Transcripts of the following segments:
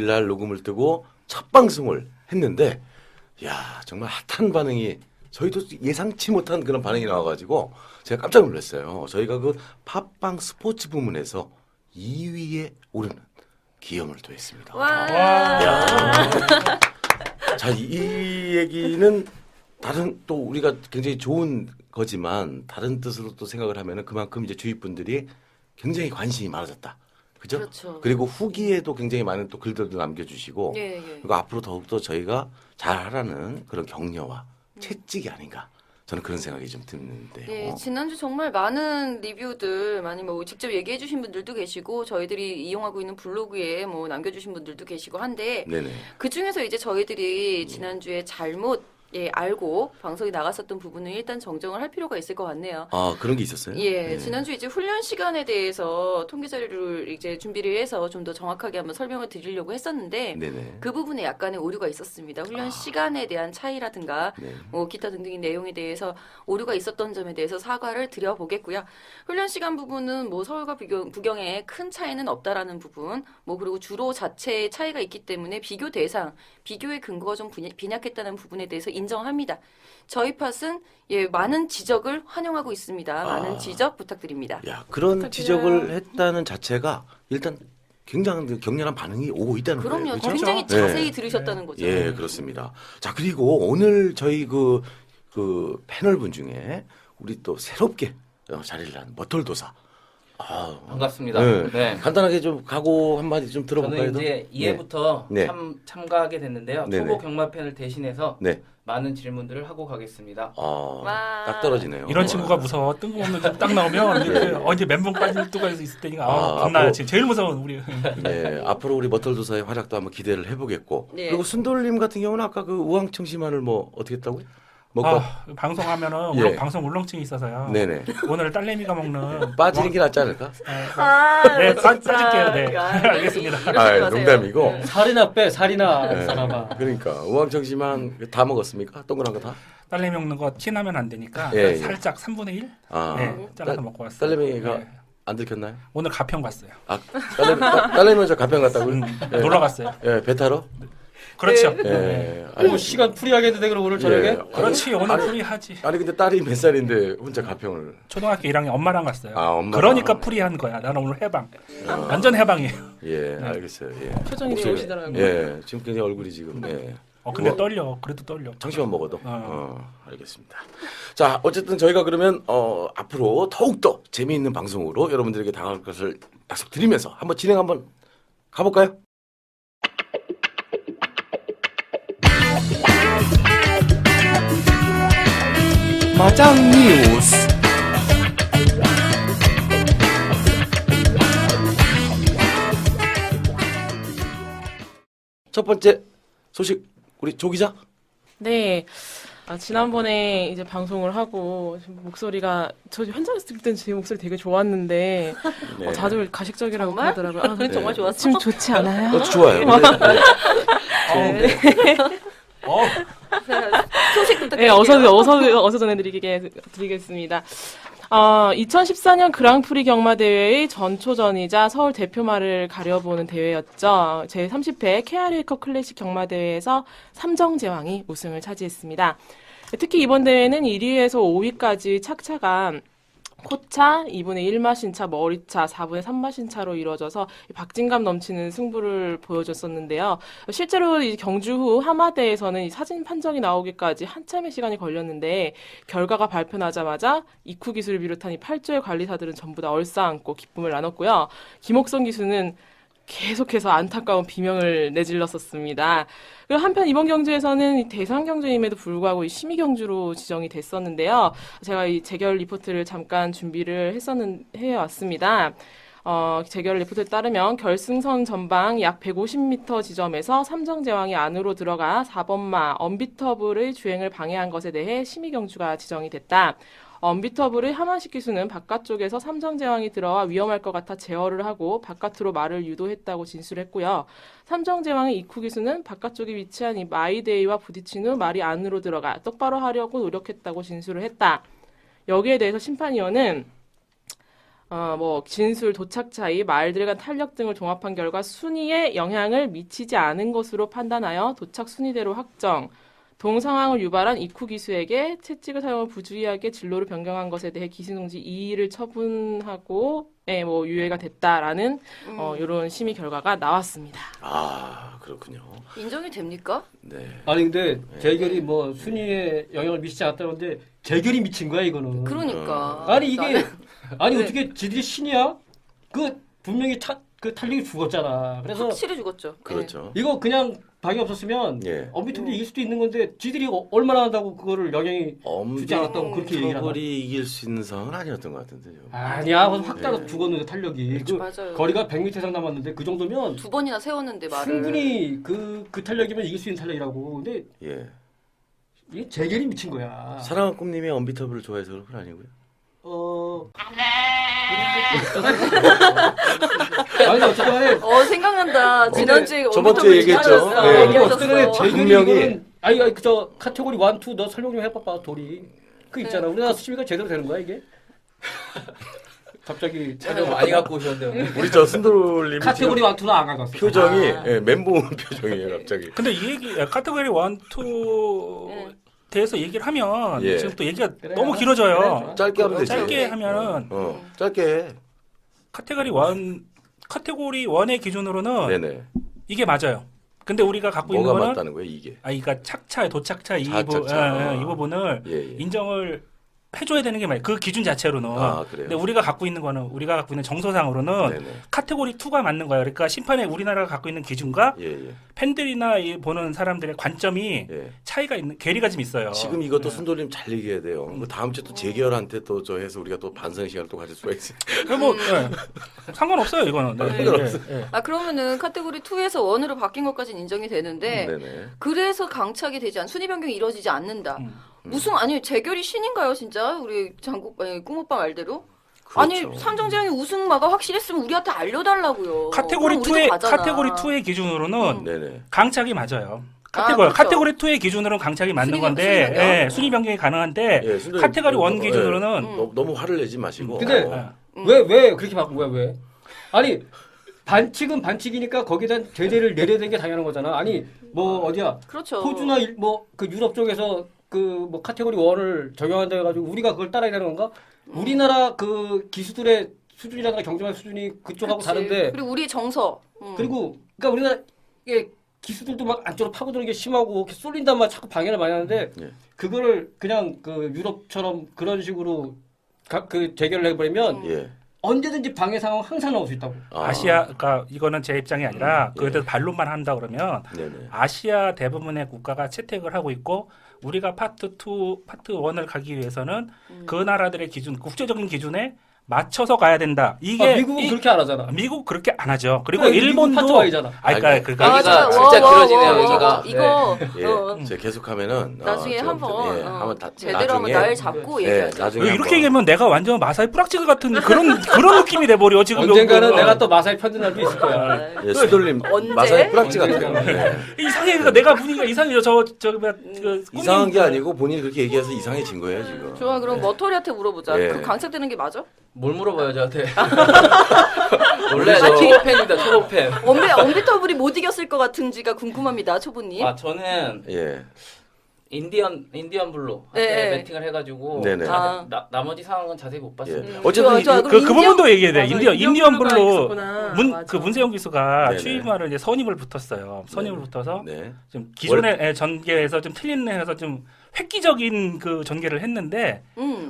25일 날 녹음을 뜨고 첫 방송을 했는데 야 정말 핫한 반응이 저희도 예상치 못한 그런 반응이 나와가지고 제가 깜짝 놀랐어요. 저희가 그 팟빵 스포츠 부문에서 2위에 오르는 기염을 토했습니다. 자, 이 얘기는 다른 또 우리가 굉장히 좋은 거지만 다른 뜻으로 또 생각을 하면은 그만큼 이제 주위 분들이 굉장히 관심이 많아졌다. 그죠? 그렇죠. 그리고 후기에도 굉장히 많은 또 글들도 남겨주시고 그리고 앞으로 더욱더 저희가 잘하라는 그런 격려와 채찍이 아닌가 저는 그런 생각이 좀 드는데요. 네, 지난주 정말 많은 리뷰들 많이 뭐 직접 얘기해 주신 분들도 계시고 저희들이 이용하고 있는 블로그에 뭐 남겨주신 분들도 계시고 한데 네네. 그 중에서 이제 저희들이 지난주에 잘못 알고 방송이 나갔었던 부분은 일단 정정을 할 필요가 있을 것 같네요. 아, 그런 게 있었어요? 예, 네. 지난주 이제 훈련 시간에 대해서 통계 자료를 이제 준비를 해서 좀 더 정확하게 한번 설명을 드리려고 했었는데 네네. 그 부분에 약간의 오류가 있었습니다. 훈련 시간에 대한 차이라든가 네. 뭐 기타 등등의 내용에 대해서 오류가 있었던 점에 대해서 사과를 드려보겠고요. 훈련 시간 부분은 뭐 서울과 부경에 큰 차이는 없다라는 부분, 뭐 그리고 주로 자체의 차이가 있기 때문에 비교 대상, 비교의 근거가 좀 빈약했다는 부분에 대해서 인정합니다. 저희 팟은 많은 지적을 환영하고 있습니다. 많은 지적 부탁드립니다. 야, 그런 지적을 했다는 자체가 일단 굉장히 격렬한 반응이 오고 있다는 그럼요. 거예요. 그렇죠? 굉장히 자세히 들으셨다는 거죠. 예, 그렇습니다. 자, 그리고 오늘 저희 그 패널분 중에 우리 또 새롭게 자리를 한 머털도사. 반갑습니다. 네. 네. 간단하게 좀 각오 한마디 좀 들어볼까요? 저는 이제 2회부터 네. 참가하게 됐는데요. 네네. 초보 경마팬을 대신해서 네. 많은 질문들을 하고 가겠습니다. 와. 딱 떨어지네요. 이런 친구가 무서워. 뜬금없는 게 딱 나오면 이제 멘붕 빠질 수가 있을 테니까 겁나요. 지금 제일 무서운 우리. 네, 앞으로 우리 머털도사의 활약도 한번 기대를 해보겠고 네. 그리고 순돌님 같은 경우는 아까 그 우황청심환을 뭐 어떻게 했다고요? 먹고 방송하면은 방송 울렁증이 있어서요. 네네. 오늘 딸내미가 먹는 빠지는 게 낫지 않을까? 네, 진짜. 빠질게요. 네. 알겠습니다. 이러지 마세요. 농담이고. 살이나 빼, 살이나 네. 사람아. 그러니까 우황청심환 다 먹었습니까? 동그란 거 다? 딸내미 먹는 거 티나면 안 되니까 예. 살짝 3분의 1 잘라서 먹고 왔어요. 딸내미가 네. 안 들켰나요? 오늘 가평 갔어요. 아, 딸내미 먼저 가평 갔다고요? 놀러 갔어요. 예, 배 타러? 그렇죠. 예. 뭐 시간 풀이하게 해도 돼 그럼 오늘 저녁에? 예. 그렇지. 오늘 풀이하지. 아니 근데 딸이 몇 살인데 혼자 가평을? 초등학교 1학년 엄마랑 갔어요. 엄마랑. 그러니까 풀이한 거야. 나는 오늘 해방. 완전 해방이에요. 예, 알겠어요. 예. 표정이 목소리- 좋으시더라고요. 예, 지금 굉장히 얼굴이 지금. 예. 근데 떨려. 그래도 떨려. 청심환 먹어도. 알겠습니다. 자, 어쨌든 저희가 그러면 앞으로 더욱더 재미있는 방송으로 여러분들에게 다가갈 것을 약속드리면서 한번 진행 한번 가볼까요? 마장 뉴스. 첫 번째 소식 우리 조 기자. 네. 지난번에 이제 방송을 하고 목소리가 저 현장에서 들을 때는 제 목소리 되게 좋았는데 네. 다들 가식적이라고 정말? 하더라고요. 네. 정말 좋았어. 지금 좋지 않아요? 좋아요. 네. 소식 네, 부탁드릴게요. 어서 전해드리겠습니다. 2014년 그랑프리 경마대회의 전초전이자 서울 대표마를 가려보는 대회였죠. 제30회 KRA컵 클래식 경마대회에서 삼정제왕이 우승을 차지했습니다. 특히 이번 대회는 1위에서 5위까지 착차가 코차, 2분의 1마신차, 머리차, 4분의 3마신차로 이루어져서 박진감 넘치는 승부를 보여줬었는데요. 실제로 이 경주 후 하마대에서는 이 사진 판정이 나오기까지 한참의 시간이 걸렸는데 결과가 발표나자마자 이쿠 기수를 비롯한 이 8조의 관리사들은 전부 다 얼싸안고 기쁨을 나눴고요. 김옥성 기수는 계속해서 안타까운 비명을 내질렀었습니다. 그리고 한편 이번 경주에서는 대상 경주임에도 불구하고 심의 경주로 지정이 됐었는데요. 제가 이 재결 리포트를 잠깐 준비를 해왔습니다. 재결 리포트에 따르면 결승선 전방 약 150m 지점에서 삼정제왕이 안으로 들어가 4번마 언비터블의 주행을 방해한 것에 대해 심의 경주가 지정이 됐다. 언비터블의 하만식 기수는 바깥쪽에서 삼정제왕이 들어와 위험할 것 같아 제어를 하고 바깥으로 말을 유도했다고 진술했고요. 삼정제왕의 이쿠 기수는 바깥쪽에 위치한 이 마이데이와 부딪힌 후 말이 안으로 들어가 똑바로 하려고 노력했다고 진술을 했다. 여기에 대해서 심판위원은 뭐 진술, 도착 차이, 말들 간 탄력 등을 종합한 결과 순위에 영향을 미치지 않은 것으로 판단하여 도착 순위대로 확정. 동상황을 유발한 이쿠 기수에게 채찍을 사용해 부주의하게 진로를 변경한 것에 대해 기수동지 2위를 처분하고 뭐 유예가 됐다라는 이런 심의 결과가 나왔습니다. 아 그렇군요. 인정이 됩니까? 네. 아니 근데 재결이 뭐 순위에 영향을 미치지 않았다는데 재결이 미친 거야 이거는. 그러니까. 아니 이게 나는- 아니 네. 어떻게 지들이 신이야? 그 분명히 그 탄력이 죽었잖아. 그래서 확실히 죽었죠. 그렇죠. 이거 그냥 방이 없었으면 예. 엄비터블이 이길 수도 있는 건데 지들이 얼마나 한다고 그거를 영향이 주지 않았다고 그렇게 얘기를 한다. 엄비터블이 이길 수 있는 상황은 아니었던 것 같은데요. 아니야, 확 따라 네. 죽었는데 탄력이 그렇죠. 그 맞아요. 거리가 100m 이상 남았는데 그 정도면 두 번이나 세웠는데 말을. 충분히 그 탄력이면 이길 수 있는 탄력이라고. 근데 예. 이게 재결이 미친 거야. 사랑한 꿈님이 엄비터블을 좋아해서 그런 건 아니고요. 아니 어쨌든 간에 생각난다. 지난주에 저번 주에 얘기했죠. 네. 어쨌든 간에 재결이 분명히. 이거는 아니 저 카테고리 1, 2 너 설명 좀 해봐봐 도리. 그 있잖아. 우리나라 수시비가 제대로 되는 거야 이게? 갑자기 자료 많이 갖고 오셨는데 우리 저 순돌님이 카테고리 지금 1, 2는 안 가갔어. 표정이 아. 예, 멘붕 표정이에요 갑자기. 근데 이 얘기 카테고리 1, 2 대해서 얘기를 하면 예. 지금 또 얘기가 그래, 너무 그래, 길어져요. 그래. 짧게 하면 되지. 짧게 하면은 짧게 해. 카테고리 1의 기준으로는 네네. 이게 맞아요. 근데 우리가 갖고 있는 뭐가 거는 맞다는 거예요 이게? 그러니까 착차, 도착차 이 자착차. 부분을 예, 예. 인정을 해줘야 되는 게 맞아요. 그 기준 자체로는. 아 그래요. 근데 우리가 갖고 있는 정서상으로는 네네. 카테고리 2가 맞는 거예요. 그러니까 심판에 우리나라가 갖고 있는 기준과 예. 팬들이나 보는 사람들의 관점이 예. 차이가 있는 괴리가 좀 있어요. 지금 이것도 네. 순돌님 잘 얘기해야 돼요. 뭐 다음 주에 또 재결한테 또 저 해서 우리가 또 반성 시간을 또 가질 수가 있어요. 뭐 상관없어요 이거는. 상관없어요. 네. 그러면은 카테고리 2에서 1으로 바뀐 것까지는 인정이 되는데 네네. 그래서 강착이 되지 순위 변경이 이루어지지 않는다. 음. 무슨 아니 재결이 신인가요 진짜 우리 꿈오빠 말대로? 그렇죠. 아니 삼성제약이 우승마가 확실했으면 우리한테 알려달라고요. 카테고리 그럼 우리도 가잖아. 카테고리 2의 기준으로는 네네. 강착이 맞아요. 그렇죠. 카테고리 2의 기준으로는 강착이 맞는 순위 건데 변경. 예, 순위 변경이 가능한데 예, 순돌님 카테고리 1 예. 기준으로는 너무 화를 내지 마시고. 근데 왜 그렇게 바꾼 거야 왜? 아니 반칙은 반칙이니까 거기다 제재를 내려야 되는 게 당연한 거잖아. 아니 뭐 어디야? 그렇죠. 호주나 뭐 그 유럽 쪽에서 그 뭐 카테고리 1을 적용한다 해가지고 우리가 그걸 따라야 되는 건가? 우리나라 그 기수들의 수준이라든가 경제학 수준이 그쪽하고 그치. 다른데 그리고 우리의 정서. 그리고 그러니까 우리나라 이게 기수들도 막 안쪽으로 파고드는 게 심하고 이렇게 쏠린단 말 자꾸 방해를 많이 하는데 예. 그거를 그냥 그 유럽처럼 그런 식으로 그 재결을 해버리면 예. 언제든지 방해 상황 항상 나올 수 있다고. 아시아 그러니까 이거는 제 입장이 아니라 예. 그에 대해서 반론만 한다 그러면 네네. 아시아 대부분의 국가가 채택을 하고 있고 우리가 파트 1을 가기 위해서는 그 나라들의 기준, 국제적인 기준에 맞춰서 가야 된다. 이게 미국은 그렇게 안 하잖아. 미국 그렇게 안 하죠. 그리고 그래, 미국은 일본도 파트 Y잖아. 그러니까 여기가 진짜 길어지네요, 여기가. 이거 예. 제가 계속하면 나중에 제가 한번 예, 한번 다 제대로 나중에 한번 날 잡고 예, 얘기하자. 나중에 이렇게 한번. 얘기하면 내가 완전 마사이 뿌락지가 같은 그런 느낌이 돼 버려. 지금 언젠가는 여기. 내가 또 마사이 편든 날도 있을 거야. 예, 수돌님 언제? 마사이 뿌락지 같아요. 언제? 예. 이상해. 그러니까 내가 분위기가 이상해요. 이상한 게 아니고 본인이 그렇게 얘기해서 이상해진 거예요 지금. 좋아 그럼 예. 머터리한테 물어보자. 예. 그 강착되는 게 맞아? 뭘 물어봐요 저한테? 원래 초보 팬입니다. 초보 팬. 엄비터블이 못 이겼을 것 같은지가 궁금합니다, 초보님. 아 저는 예. 인디언 블루 네, 때 네. 배팅을 해가지고 네네. 나머지 상황은 자세히 못 봤습니다. 예. 어쨌든 좋아. 이- 그럼 그 부분도 얘기해야 돼. 맞아, 인디언 블루가 블루 있었구나. 맞아. 그 문세영 기수가 네네. 취임하러 이제 선임을 붙었어요. 선임을 붙어서 네. 좀 기존의 전개에서 좀 틀린 해서 좀 획기적인 그 전개를 했는데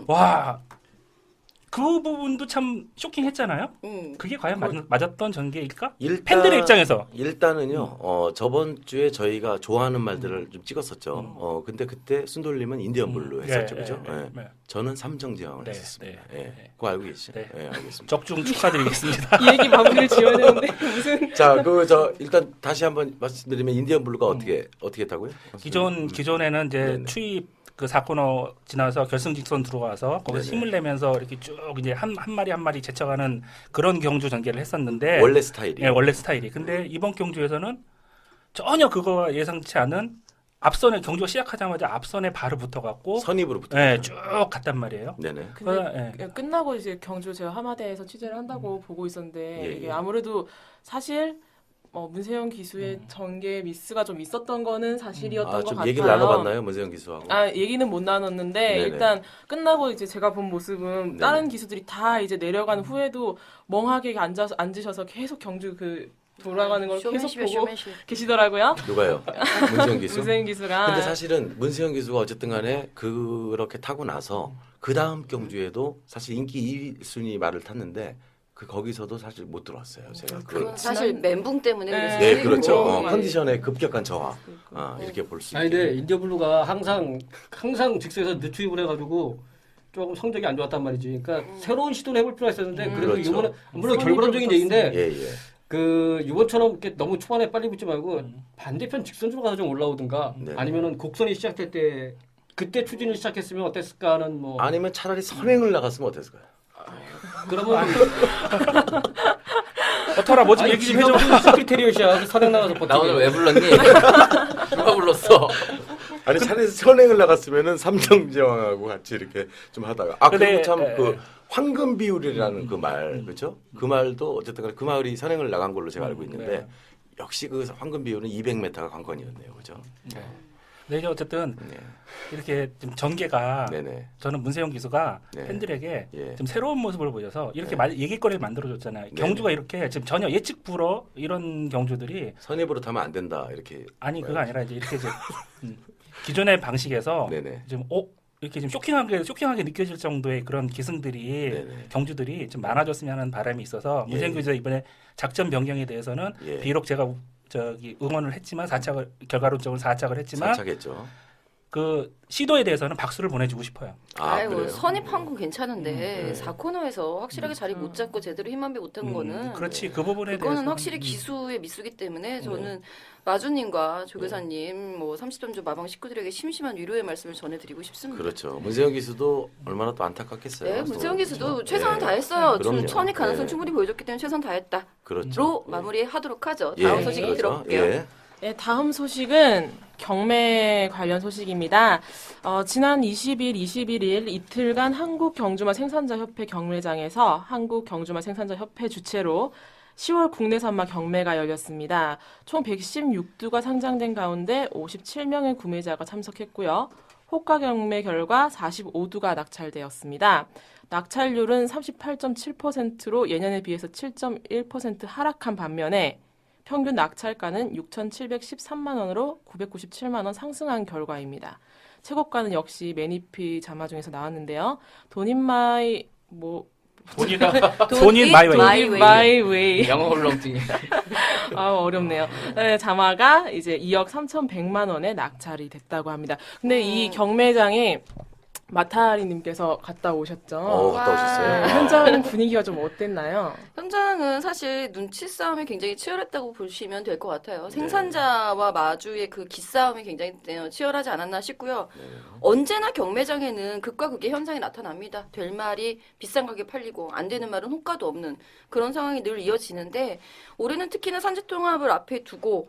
와. 그 부분도 참 쇼킹했잖아요. 그게 과연 맞았던 전개일까? 팬들의 입장에서. 일단은요. 저번 주에 저희가 좋아하는 말들을 좀 찍었었죠. 근데 그때 순돌님은 인디언 블루 했었죠, 그죠? 예. 저는 삼성제왕을 했었습니다. 예. 그거 알고 계시죠? 네. 예, 알겠습니다. 적중 축하드리겠습니다. 이 얘기 마무리를 지어야 되는데 무슨 자, 일단 다시 한번 말씀드리면 인디언 블루가 어떻게 했다고요? 기존에는 이제 네네. 추입 그 사코너 지나서 결승 직선 들어와서 거기서 네네. 힘을 내면서 이렇게 쭉 이제 한 마리 제쳐가는 그런 경주 전개를 했었는데 원래 스타일이. 예, 원래 스타일이. 근데 이번 경주에서는 전혀 그거와 예상치 않은 앞선에 경주가 시작하자마자 앞선에 바로 붙어갖고 선입으로 붙어. 네, 쭉 갔단 말이에요. 네네. 근데 예. 끝나고 이제 경주 제가 하마대에서 취재를 한다고 보고 있었는데 예, 이게 예. 아무래도 사실 문세영 기수의 전개 미스가 좀 있었던 거는 사실이었던 것 좀 같아요. 얘기를 나눠봤나요, 문세영 기수하고? 얘기는 못 나눴는데 네네. 일단 끝나고 이제 제가 본 모습은 네네. 다른 기수들이 다 이제 내려간 후에도 멍하게 앉으셔서 계속 경주 그 돌아가는 걸 계속 쇼맨십이야, 보고 쇼맨십. 계시더라고요. 누가요? 문세영 기수? 문세영 기수가. 근데 사실은 문세영 기수가 어쨌든 간에 그렇게 타고 나서 그 다음 경주에도 사실 인기 1순위 말을 탔는데 거기서도 사실 못 들어왔어요. 제가 그건 사실 멘붕 때문에 네. 그랬을 네, 수도 그렇죠. 있고. 컨디션의 급격한 저하. 이렇게 볼 수 아니 있게. 근데 인디어블루가 항상 직수에서 늦추입을 해가지고 조금 성적이 안 좋았단 말이지. 그러니까 새로운 시도를 해볼 필요가 있었는데 그래도 그렇죠. 이번에 물론 결과론적인 얘기인데 예. 그 이번처럼 이렇게 너무 초반에 빨리 붙지 말고 반대편 직선으로 가서 좀 올라오든가 네. 아니면은 곡선이 시작될 때 그때 추진을 시작했으면 어땠을까 하는 뭐 아니면 차라리 선행을 나갔으면 어땠을까요? 그러면 어터라 뭐 좀 얘기 좀 해줘. 스크리테리엇이야 선행 나가서 버티게. 나 오늘 왜 불렀니? 누가 불렀어? 아니 차라리 선행을 나갔으면은 삼성제왕하고 같이 이렇게 좀 하다가 근데, 그리고 참 그 황금 비율이라는 그 말 그렇죠? 그 말도 어쨌든 간에 그 마을이 선행을 나간 걸로 제가 알고 있는데 네. 역시 그 황금 비율은 200m가 관건이었네요, 그죠? 네, 이제 어쨌든 네. 이렇게 좀 전개가 네네. 저는 문세영 기수가 네. 팬들에게 예. 좀 새로운 모습을 보여서 이렇게 네. 얘기거리를 만들어줬잖아요. 네. 경주가 이렇게 지금 전혀 예측 불허 이런 경주들이 선입으로 타면 안 된다 이렇게. 아니 그거 아니라 이제 이렇게 이제 기존의 방식에서 네네. 좀 이렇게 좀 쇼킹하게 느껴질 정도의 그런 기승들이 네네. 경주들이 좀 많아졌으면 하는 바람이 있어서 예. 문세영 기수 이번에 작전 변경에 대해서는 예. 비록 제가 응원을 했지만 결과론적으로 4착을 했지만 사차겠죠. 그 시도에 대해서는 박수를 보내주고 싶어요. 아이고 그래요? 선입한 건 괜찮은데 네. 4코너에서 확실하게 자리 못 잡고 제대로 힘만 못한 거는 그렇지 그 부분에 그거는 대해서 확실히 기수의 미수기 때문에 저는 마주님과 조교사님 뭐 30점주 마방 식구들에게 심심한 위로의 말씀을 전해드리고 싶습니다. 그렇죠. 문세영 기수도 얼마나 또 안타깝겠어요. 네, 문세영 기수도 그렇죠. 최선을 네. 다했어요. 그럼요. 천이 가능성 네. 충분히 보여줬기 때문에 최선 다했다. 그렇죠. 로 마무리하도록 하죠. 예, 다음 소식 그렇죠. 들어볼게요. 예. 네, 다음 소식은 경매 관련 소식입니다. 지난 20일, 21일 이틀간 한국경주마 생산자협회 경매장에서 한국경주마 생산자협회 주최로 10월 국내 산마 경매가 열렸습니다. 총 116두가 상장된 가운데 57명의 구매자가 참석했고요. 호가 경매 결과 45두가 낙찰되었습니다. 낙찰률은 38.7%로 예년에 비해서 7.1% 하락한 반면에 평균 낙찰가는 6,713만 원으로 997만 원 상승한 결과입니다. 최고가는 역시 매니피 자마 중에서 나왔는데요. 돈인 마이 돈인 마이웨이. 마이웨이. 영어 헐렁증이야. 어렵네요. 네, 자마가 이제 2억 3,100만 원에 낙찰이 됐다고 합니다. 근데 이 경매장에 마타리님께서 갔다 오셨죠? 갔다 오셨어요. 네, 현장 분위기가 좀 어땠나요? 현장은 사실 눈치 싸움이 굉장히 치열했다고 보시면 될 것 같아요. 생산자와 마주의 그 기싸움이 굉장히 치열하지 않았나 싶고요. 언제나 경매장에는 극과 극의 현상이 나타납니다. 될 말이 비싼 가격에 팔리고 안 되는 말은 호가도 없는 그런 상황이 늘 이어지는데 올해는 특히나 산지통합을 앞에 두고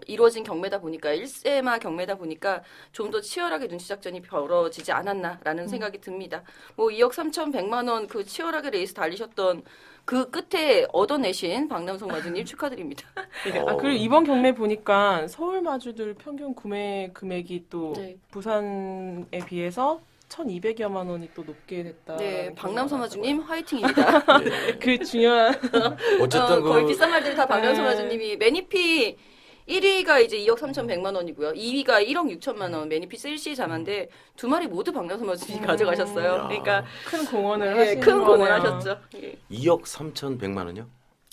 이루어진 경매다 보니까 1세마 경매다 보니까 좀 더 치열하게 눈치 작전이 벌어지지 않았나라는 생각이 듭니다. 뭐 2억 3,100만 원 그 치열하게 레이스 달리셨던 그 끝에 얻어내신 박남성 마주님 축하드립니다. 그리고 이번 경매 보니까 서울 마주들 평균 구매 금액이 또 네. 부산에 비해서 1,200여만 원이 또 높게 됐다. 네, 박남성 마주님 화이팅입니다. 그 중요한 어쨌든 거의 비싼 말들이 다 박남성 마주님이 매니피 1위가 이제 2억 3,100만 원이고요. 2위가 1억 6천만 원 매니피 CLC 자마인데 두 마리 모두 박남성 마주님이 가져가셨어요. 그러니까 큰 공헌을 예, 하시는 큰 거네요. 공헌하셨죠. 예. 2억 3,100만 원이요?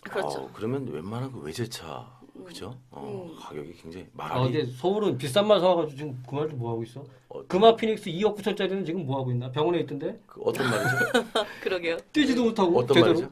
그렇죠. 그러면 웬만한 그 외제차 그죠? 가격이 굉장히 아, 말이 근데 서울은 비싼 말 사와가지고 지금 그 말도 뭐 하고 있어? 금화 피닉스 2억 9천짜리는 지금 뭐 하고 있나? 병원에 있던데? 어떤 말이죠? 그러게요. 뛰지도 못하고 어떤 제대로. 말이죠?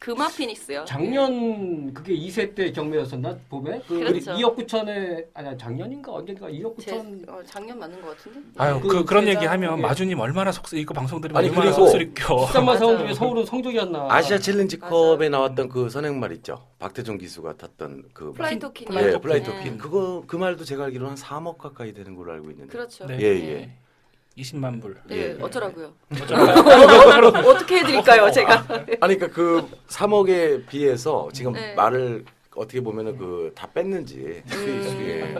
금화 피닉스요. 작년 그게 2세 때 경매였었나 봄에? 그렇죠. 2억 9천에 아니 작년인가 언젠가 2억 9천. 작년 맞는 것 같은데. 아유 그 그런 제작- 얘기하면 예. 마주님 얼마나 이거 방송 들으면 아니, 얼마나 그리고 속쓰리껴. 13만 사원 맞아요. 중에 서울은 성적이었나? 아시아 챌린지컵에 나왔던 그 선행말 있죠. 박태종 기수가 탔던 그 플라이 토킨. 예, 플라이 토킨. 그 말도 제가 알기로는 한 3억 가까이 되는 걸로 알고 있는데. 그렇죠. 네. 예, 예. 20만 불. 네, 예. 어쩌라고요? 어쩌라고요? 어떻게 해드릴까요, 제가? 아니 그러니까 그 3억에 비해서 지금 네. 말을 어떻게 보면은 그 다 뺐는지 수익에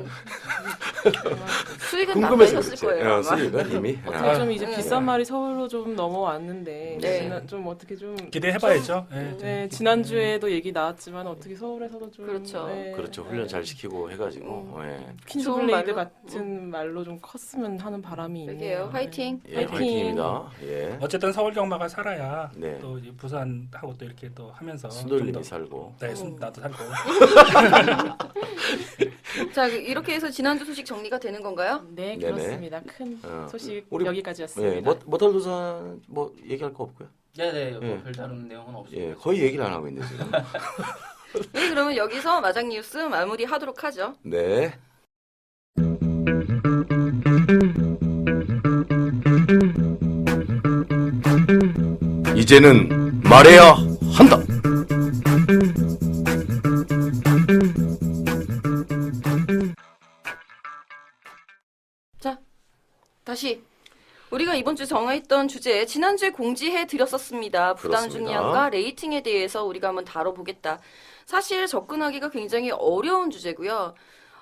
수익은 궁금해서 남으셨을 그렇지. 거예요. 아마. 수익은 이미. 어떻게 좀 이제 네. 비싼 말이 서울로 좀 넘어왔는데 네. 좀 어떻게 좀 기대해봐야죠. 예. 네, 지난주에도 얘기 나왔지만 어떻게 서울에서도 좀 그렇죠. 네, 그렇죠. 훈련 잘 시키고 해가지고. 예. 퀸즈 좋은 블레이드 말로? 같은 말로 좀 컸으면 하는 바람이 있네요. 그러게요. 화이팅. 예, 화이팅. 화이팅입니다. 예. 어쨌든 서울 경마가 살아야 네. 또 이제 부산하고 또 이렇게 또 하면서 순돌림이 좀 더- 살고. 네, 나도 살고. 자, 이렇게 해서 지난주 소식 정리가 되는 건가요? 네, 네네. 그렇습니다. 큰 어, 소식 우리- 여기까지였습니다. 예, 모털도산 뭐 얘기할 거 없고요. 네네, 뭐 예. 별다른 내용은 없습니다. 예, 거의 얘기를 안 하고 있네 지금. 네, 그러면 여기서 마장 뉴스 마무리하도록 하죠. 네. 이제는 말해야 한다. 자, 다시 우리가 이번 주 정했던 주제 지난주에 공지해 드렸었습니다. 부담 그렇습니다. 중량과 레이팅에 대해서 우리가 한번 다뤄보겠다. 사실 접근하기가 굉장히 어려운 주제고요.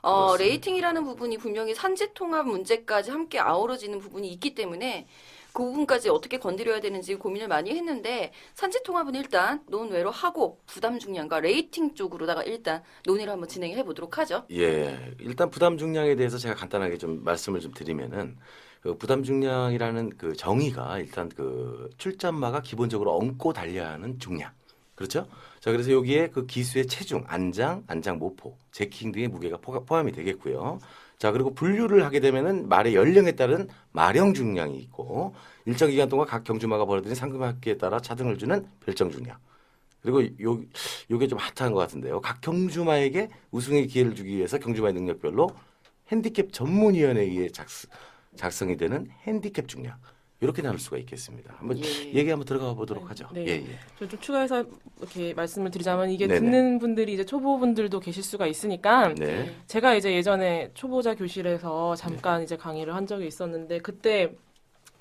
그렇습니다. 레이팅이라는 부분이 분명히 산지 통합 문제까지 함께 아우러지는 부분이 있기 때문에 그 부분까지 어떻게 건드려야 되는지 고민을 많이 했는데 산지 통합은 일단 논외로 하고 부담 중량과 레이팅 쪽으로다가 일단 논의를 한번 진행해 보도록 하죠. 예, 일단 부담 중량에 대해서 제가 간단하게 좀 말씀을 좀 드리면은 그 부담 중량이라는 그 정의가 일단 그 출전마가 기본적으로 얹고 달려야 하는 중량. 그렇죠? 자, 그래서 여기에 그 기수의 체중, 안장 모포, 제킹 등의 무게가 포함이 되겠고요. 자, 그리고 분류를 하게 되면은 말의 연령에 따른 마령 중량이 있고 일정 기간 동안 각 경주마가 벌어들인 상금합계에 따라 차등을 주는 별정 중량. 그리고 요게 좀 핫한 것 같은데요. 각 경주마에게 우승의 기회를 주기 위해서 경주마의 능력별로 핸디캡 전문위원회에 의해 작성이 되는 핸디캡 중량. 이렇게 나눌 수가 있겠습니다. 한번 얘기 한번 들어가 보도록 하죠. 네. 예, 예. 좀 추가해서 이렇게 말씀을 드리자면 이게 네네. 듣는 분들이 이제 초보분들도 계실 수가 있으니까 네. 제가 이제 예전에 초보자 교실에서 잠깐 이제 강의를 한 적이 있었는데 그때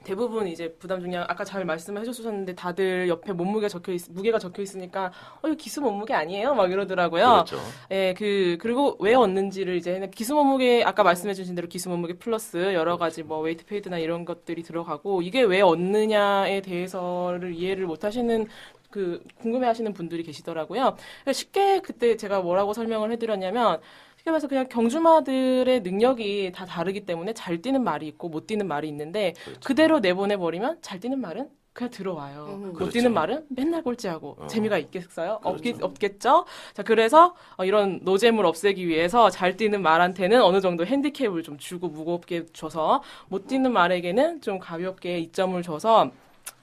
대부분 이제 부담 중량 아까 잘 말씀을 해주셨는데 다들 옆에 무게가 적혀 있으니까 이거 기수 몸무게 아니에요? 막 이러더라고요. 그렇죠. 예, 그리고 왜 얻는지를 이제 기수 몸무게 아까 말씀해주신 대로 기수 몸무게 플러스 여러 가지 뭐 웨이트 페이드나 이런 것들이 들어가고 이게 왜 얻느냐에 대해서를 이해를 못 하시는 궁금해하시는 분들이 계시더라고요. 쉽게 그때 제가 뭐라고 설명을 해드렸냐면 쉽게 말해서 그냥 경주마들의 능력이 다 다르기 때문에 잘 뛰는 말이 있고 못 뛰는 말이 있는데 그렇죠. 그대로 내보내버리면 잘 뛰는 말은 그냥 들어와요. 못 그렇죠. 뛰는 말은 맨날 꼴찌하고 재미가 있겠어요? 그렇죠. 없겠죠? 자, 그래서 이런 노잼을 없애기 위해서 잘 뛰는 말한테는 어느 정도 핸디캡을 좀 주고 무겁게 줘서 못 뛰는 말에게는 좀 가볍게 이점을 줘서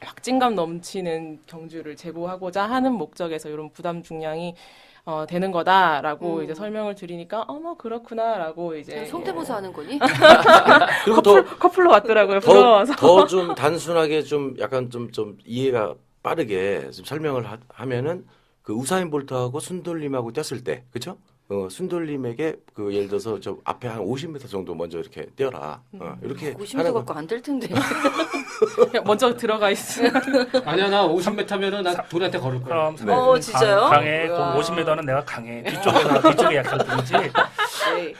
확진감 넘치는 경주를 제고하고자 하는 목적에서 이런 부담 중량이 되는 거다라고 이제 설명을 드리니까 뭐 그렇구나라고 이제 성대모사 하는 거니? 그리고 더 커플로 왔더라고요. 부러워서. 더 좀 단순하게 좀 약간 좀 이해가 빠르게 좀 설명을 하면은 그 우사인 볼트하고 순돌림하고 뛰었을 때, 그렇죠? 순돌림에게 그 예를 들어서 저 앞에 한 50m 정도 먼저 이렇게 뛰어라. 이렇게 50m 갖고 안 될 텐데. 그냥 먼저 들어가 있으면 아니야 나 50m면은 나 돈한테 걸을 거야. 그럼 네. 진짜요? 강해. 우와. 50m는 내가 강해. 뒤쪽에 약한 뿐이지. 네.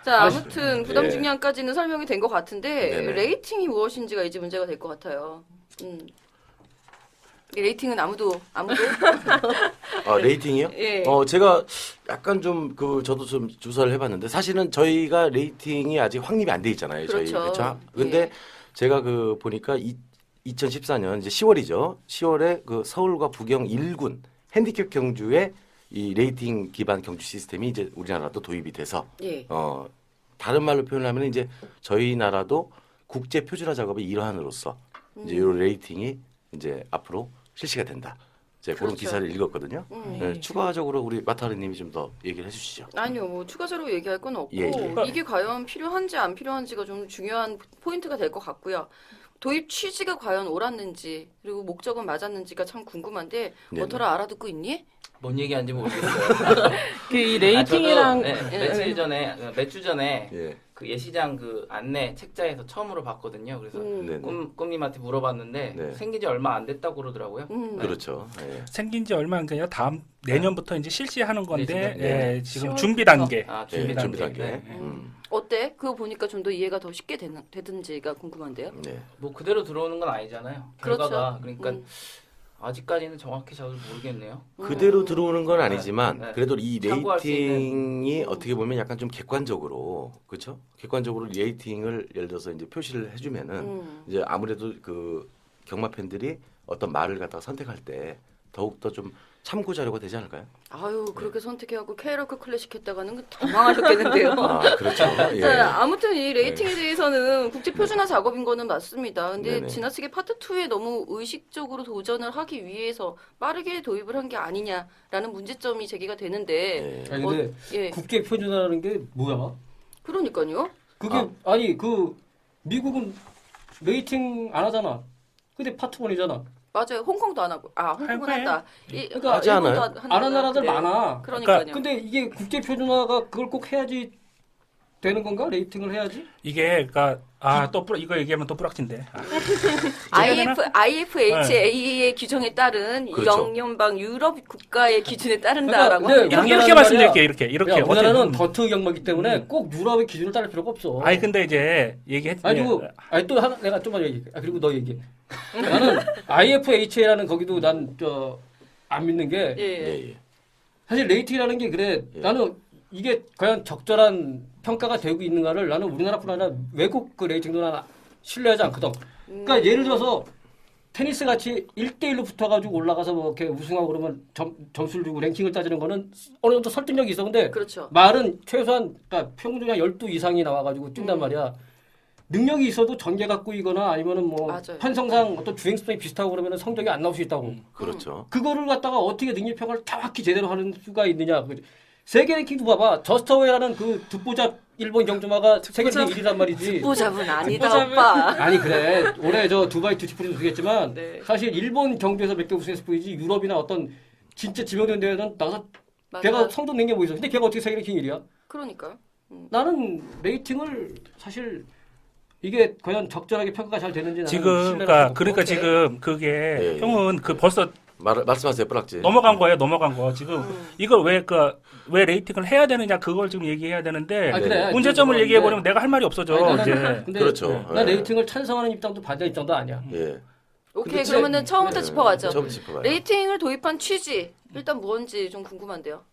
자, 아무튼 부담 예. 중량까지는 설명이 된 것 같은데 네네. 레이팅이 무엇인지가 이제 문제가 될 것 같아요. 이 레이팅은 아무도 레이팅이요? 예. 제가 약간 좀 저도 좀 조사를 해봤는데 사실은 저희가 레이팅이 아직 확립이 안 돼 있잖아요. 저희 그렇죠. 그렇죠. 근데 예. 제가 보니까 2014년 이제 10월이죠. 10월에 그 서울과 부경 1군 핸디캡 경주에 이 레이팅 기반 경주 시스템이 이제 우리나라도 도입이 돼서 예. 다른 말로 표현하면 이제 저희 나라도 국제 표준화 작업의 일환으로서 이제 이 레이팅이 이제 앞으로 실시가 된다. 제가 그런 그렇죠. 기사를 읽었거든요. 네. 네, 추가적으로 우리 마타리님이 좀 더 얘기를 해주시죠. 아니요, 뭐 추가적으로 얘기할 건 없고 예, 예. 이게 과연 필요한지 안 필요한지가 좀 중요한 포인트가 될 것 같고요. 도입 취지가 과연 옳았는지 그리고 목적은 맞았는지가 참 궁금한데 네네. 워터라 알아듣고 있니? 뭔 얘기하는지 모르겠어요. 그 이 레이팅이랑 몇 주 전에 예. 그 예시장 그 안내 책자에서 처음으로 봤거든요. 그래서 네네. 꿈님한테 물어봤는데 네. 생긴 지 얼마 안 됐다고 그러더라고요. 그렇죠. 예. 생긴 지 얼마 안 돼요. 내년부터 이제 실시하는 건데 네, 예, 지금 10월부터. 준비 단계. 아, 예, 준비 준비 단계. 단계. 네. 어때? 그거 보니까 좀 더 이해가 더 쉽게 되든지가 궁금한데요. 네. 뭐 그대로 들어오는 건 아니잖아요. 그렇죠. 결과가. 그러니까 아직까지는 정확히 잘 모르겠네요. 그대로 들어오는 건 아니지만 네. 그래도 이 참고할 수 레이팅이 어떻게 보면 약간 좀 객관적으로 그렇죠? 객관적으로 레이팅을 예를 들어서 이제 표시를 해주면은 이제 아무래도 그 경마 팬들이 어떤 말을 갖다가 선택할 때 더욱 더 좀 참고 자료가 되지 않을까요? 아유 그렇게 선택해갖고 K러크 클래식 했다가는 다 망하셨겠는데요. 아 그렇죠. 예. 자, 아무튼 이 레이팅에 대해서는 국제 표준화 작업인 거는 맞습니다. 근데 네네. 지나치게 파트 2에 너무 의식적으로 도전을 하기 위해서 빠르게 도입을 한 게 아니냐라는 문제점이 제기가 되는데 예. 아니 근데 예, 국제 표준화라는 게 뭐야? 그러니까요. 그게 아니 그 미국은 레이팅 안 하잖아. 근데 파트 1이잖아. 맞아요. 홍콩도 안 하고 홍콩은 할 거예요. 한다. 그러니까 하지 않아요? 안 하는 나라들 많아. 그러니까요. 근데 이게 국제 표준화가 그걸 꼭 해야지 되는 건가? 레이팅을 해야지? 이게 그러니까 이거 얘기하면 또 뿌락진데. IFHA의 규정에 따른 그렇죠. 영연방 유럽 국가의 기준에 따른다라고 그러니까 합니다. 근데 이렇게 말씀드릴게요. 이렇게. 야, 우리나라는 어쨌든. 더트 경마기 때문에 꼭 유럽의 기준을 따를 필요가 없어. 아니 근데 이제 얘기했. 아니 또 하나 내가 좀만 얘기해. 그리고 너 얘기해. 나는 IFHA라는 거기도 난 안 믿는 게 예. 예, 예. 사실 레이팅이라는 게 그래. 예. 나는 이게 과연 적절한 평가가 되고 있는가를 나는 우리나라뿐 아니라 외국 그 레이팅도 나는 신뢰하지 않거든. 그러니까 예를 들어서 테니스 같이 1대1로 붙어가지고 올라가서 뭐 이렇게 우승하고 그러면 점수를 주고 랭킹을 따지는 거는 어느 정도 설득력이 있어. 근데 그렇죠. 말은 최소한 그러니까 평균 한 12 이상이 나와가지고 뛴단 말이야. 능력이 있어도 전개가 꾸이거나 아니면은 뭐 맞아요. 판성상 어떤 주행성이 비슷하고 그러면은 성적이 안 나올 수 있다고. 그렇죠. 그거를 갖다가 어떻게 능력 평가를 정확히 제대로 하는 수가 있느냐. 세계 랭킹도 봐봐. 저스터웨이라는 그 듣보잡 일본 경주마가 세계 랭킹 1위란 말이지. 보잡은 아니다 보잡은- 오빠. 아니 그래. 올해 저 두바이 듀티프리도 우승했지만 네. 사실 일본 경주에서 몇 개 우승했을 뿐이지 유럽이나 어떤 진짜 지명된 대회는 나가서 걔가 맞아요. 성적 낸 게 뭐 있어. 근데 걔가 어떻게 세계 랭킹 1위야? 그러니까요. 나는 레이팅을 사실 이게 과연 적절하게 평가가 잘 되는지 나는 지금 신뢰가 그러니까 없고. 지금 그게 예. 형은 그 벌써 말씀하세요, 뿌락지. 넘어간 거 지금 이걸 왜 레이팅을 해야 되느냐 그걸 지금 얘기해야 되는데 아, 그래. 문제점을 그거 얘기해 버리면 내가 할 말이 없어져. 아니, 나는 이제 근데 그렇죠. 난 예. 레이팅을 찬성하는 입장도 반대 입장도 아니야. 예. 오케이 근데 그러면은 처음부터 예. 짚어가죠. 처음 짚어봐요. 레이팅을 도입한 취지 일단 뭔지 좀 궁금한데요.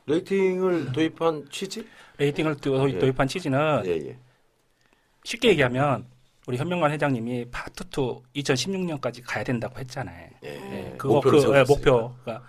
레이팅을 도입한 취지? 레이팅을 예. 도입한 취지는 예, 예. 쉽게 얘기하면 우리 현명관 회장님이 파트 2 2016년까지 가야 된다고 했잖아요. 예. 그거 목표를 세우셨으니까. 목표가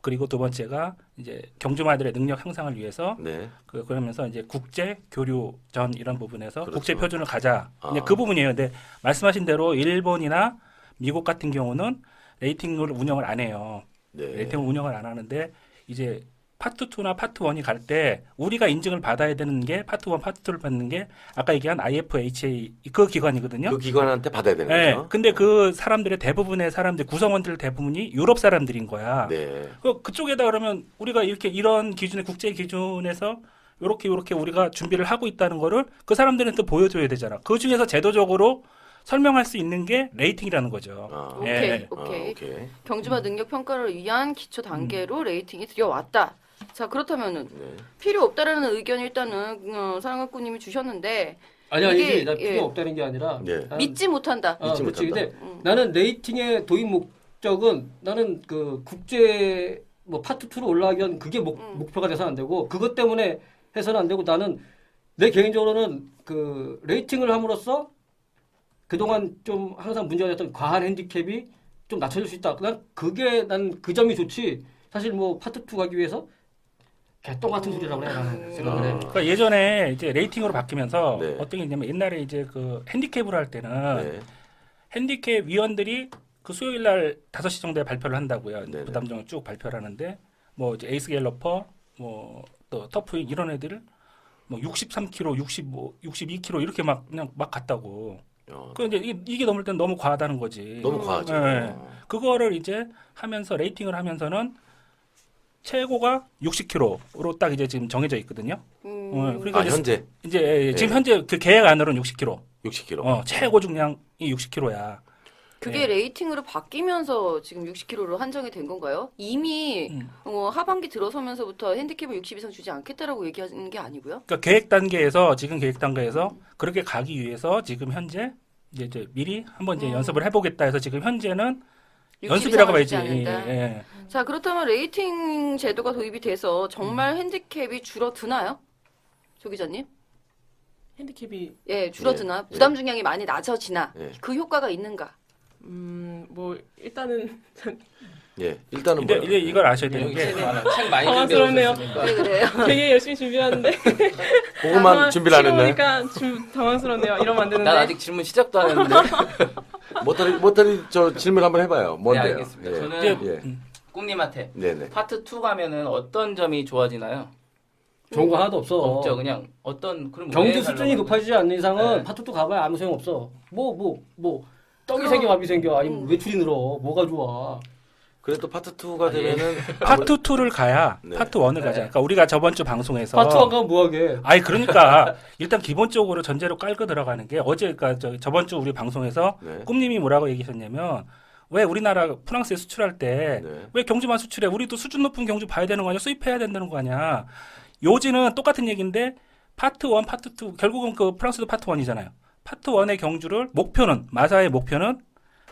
그리고 두 번째가 이제 경주마들의 능력 향상을 위해서 네. 그러면서 이제 국제 교류전 이런 부분에서 그렇죠. 국제 표준을 가자. 이제 아. 그 부분이에요. 근데 말씀하신 대로 일본이나 미국 같은 경우는 레이팅을 운영을 안 해요. 네. 레이팅을 운영을 안 하는데 이제 파트 2나 파트 1이 갈 때 우리가 인증을 받아야 되는 게 파트 1, 파트 2를 받는 게 아까 얘기한 IFHA 그 기관이거든요. 그 기관한테 받아야 되는 네. 거죠. 근데 그 사람들의 대부분의 사람들 구성원들 대부분이 유럽 사람들인 거야. 네. 그쪽에다 그러면 우리가 이런 기준의 국제 기준에서 요렇게 우리가 준비를 하고 있다는 거를 그 사람들한테 보여줘야 되잖아. 그 중에서 제도적으로 설명할 수 있는 게 레이팅이라는 거죠. 아. 오케이 예. 오케이. 오케이. 경주마 능력 평가를 위한 기초 단계로 레이팅이 들여왔다. 자 그렇다면은 네. 필요 없다라는 의견 일단은 사랑학구님이 주셨는데 아니 이게, 아니지. 나 필요 예. 없다는 게 아니라 네. 나는- 믿지 못한다. 믿지 그렇지. 못한다. 근데 나는 레이팅의 도입 목적은 나는 그 국제 뭐 파트 2로 올라가기 위한 그게 목표가 돼서는 안 되고 그것 때문에 해서는 안 되고 나는 내 개인적으로는 그 레이팅을 함으로써 그동안 좀 항상 문제가 됐던 과한 핸디캡이 좀 낮춰질 수 있다. 난 그 점이 좋지. 사실 뭐 파트 2 가기 위해서 개똥 같은 소리라고 그래 나는 생각을 해. 그러니까 예전에 이제 레이팅으로 바뀌면서 네. 어떤 게 있냐면 옛날에 이제 그 핸디캡을 할 때는 네. 핸디캡 위원들이 그 수요일 날 5시 정도에 발표를 한다고요. 네네. 부담정을 쭉 발표를 하는데 뭐 이제 에이스 갤러퍼 뭐 또 터프윙 이런 애들을 뭐 63km, 65, 62km 이렇게 막 그냥 막 갔다고. 그 이제 이게 넘을 땐 너무 과하다는 거지. 너무 과하죠. 네. 그거를 이제 하면서 레이팅을 하면서는 최고가 60km로 딱 이제 지금 정해져 있거든요. 그러니까 아, 현재 이제 지금 현재 그 계획 안으로는 60km. 60km. 최고 중량이 60km야. 그게 레이팅으로 바뀌면서 지금 60kg로 한정이 된 건가요? 이미 하반기 들어서면서부터 핸디캡을 60 이상 주지 않겠다라고 얘기하는 게 아니고요? 그러니까 계획 단계에서 지금 계획 단계에서 그렇게 가기 위해서 지금 현재 이제 미리 한번 이제 연습을 해보겠다 해서 지금 현재는 60 연습이라고 이상을 주지 봐야지. 않는다. 예. 자, 그렇다면 레이팅 제도가 도입이 돼서 정말 핸디캡이 줄어드나요? 조 기자님? 핸디캡이 예, 줄어드나? 예. 부담 중량이 많이 낮아지나? 예. 그 효과가 있는가? 뭐 일단은 예, 일단은 이제, 뭐요? 이제 이걸 아셔야 되는 여기 게 책 많이 당황스럽네요. 준비해오셨으니까. 왜 그래요? 되게 열심히 준비하는데 그것만 준비를 안 했나요? 보니까 좀 당황스럽네요. 이러면 안 되는데. 난 아직 질문 시작도 안 했는데. 못다리 저 질문 한번 해봐요. 네, 뭔데요? 알겠습니다. 예. 저는 예. 꿈님한테 네네. 파트 2 가면은 어떤 점이 좋아지나요? 좋은 거 하나도 없어. 없죠. 그냥 어떤 그럼 경주 왜 수준이 하려고 높아지지 않는 이상은 네. 파트 2 가봐야 아무 소용 없어. 떡이 생겨 밥이 생겨. 아니 외출이 늘어. 뭐가 좋아. 그래도 파트 2가 되면은 파트 2를 가야 네. 파트 1을 가자. 그러니까 우리가 저번 주 방송에서 파트 1 가면 뭐하게. 아니 그러니까 일단 기본적으로 전제로 깔고 들어가는 게 어제 그러니까 저번 주 우리 방송에서 네. 꿈님이 뭐라고 얘기하셨냐면 왜 우리나라 프랑스에 수출할 때 왜 네. 경주만 수출해? 우리도 수준 높은 경주 봐야 되는 거 아니야? 수입해야 된다는 거 아니야? 요지는 똑같은 얘기인데 파트 1, 파트 2 결국은 그 프랑스도 파트 1이잖아요. 파트 1의 경주를 목표는 마사의 목표는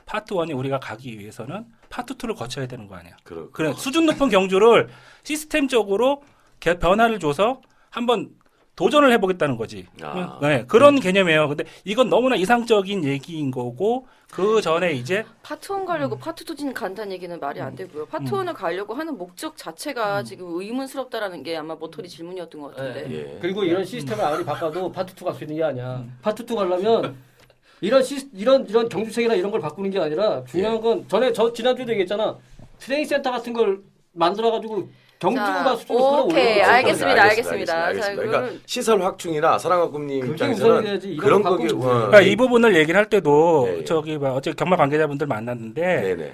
파트 1이 우리가 가기 위해서는 파트 2를 거쳐야 되는 거 아니야? 그래 수준 높은 경주를 시스템적으로 변화를 줘서 한번 도전을 해보겠다는 거지. 아. 네, 그런 개념이에요. 근데 이건 너무나 이상적인 얘기인 거고 그 전에 이제 파트 1 가려고 파트 2진 간다는 얘기는 말이 안 되고요. 파트 1을 가려고 하는 목적 자체가 지금 의문스럽다라는 게 아마 머터리 질문이었던 것 같은데. 예. 그리고 이런 시스템을 아무리 바꿔도 파트 2 갈 수 있는 게 아니야. 파트 2 가려면 이런 경주책이나 이런 걸 바꾸는 게 아니라 중요한 건 지난주에도 얘기했잖아. 트레이닝 센터 같은 걸 만들어 가지고 경주가 수준으로 오케이, 끌어올려. 알겠습니다. 자, 그러니까 그걸- 시설 확충이나 사랑과 꿈님 그게 입장에서는 우선이어야지. 이런 그런 거 거기 바꾸면 그러니까 이 부분을 얘기를 할 때도 네, 예. 저기 어제 경마 관계자분들 만났는데 네네.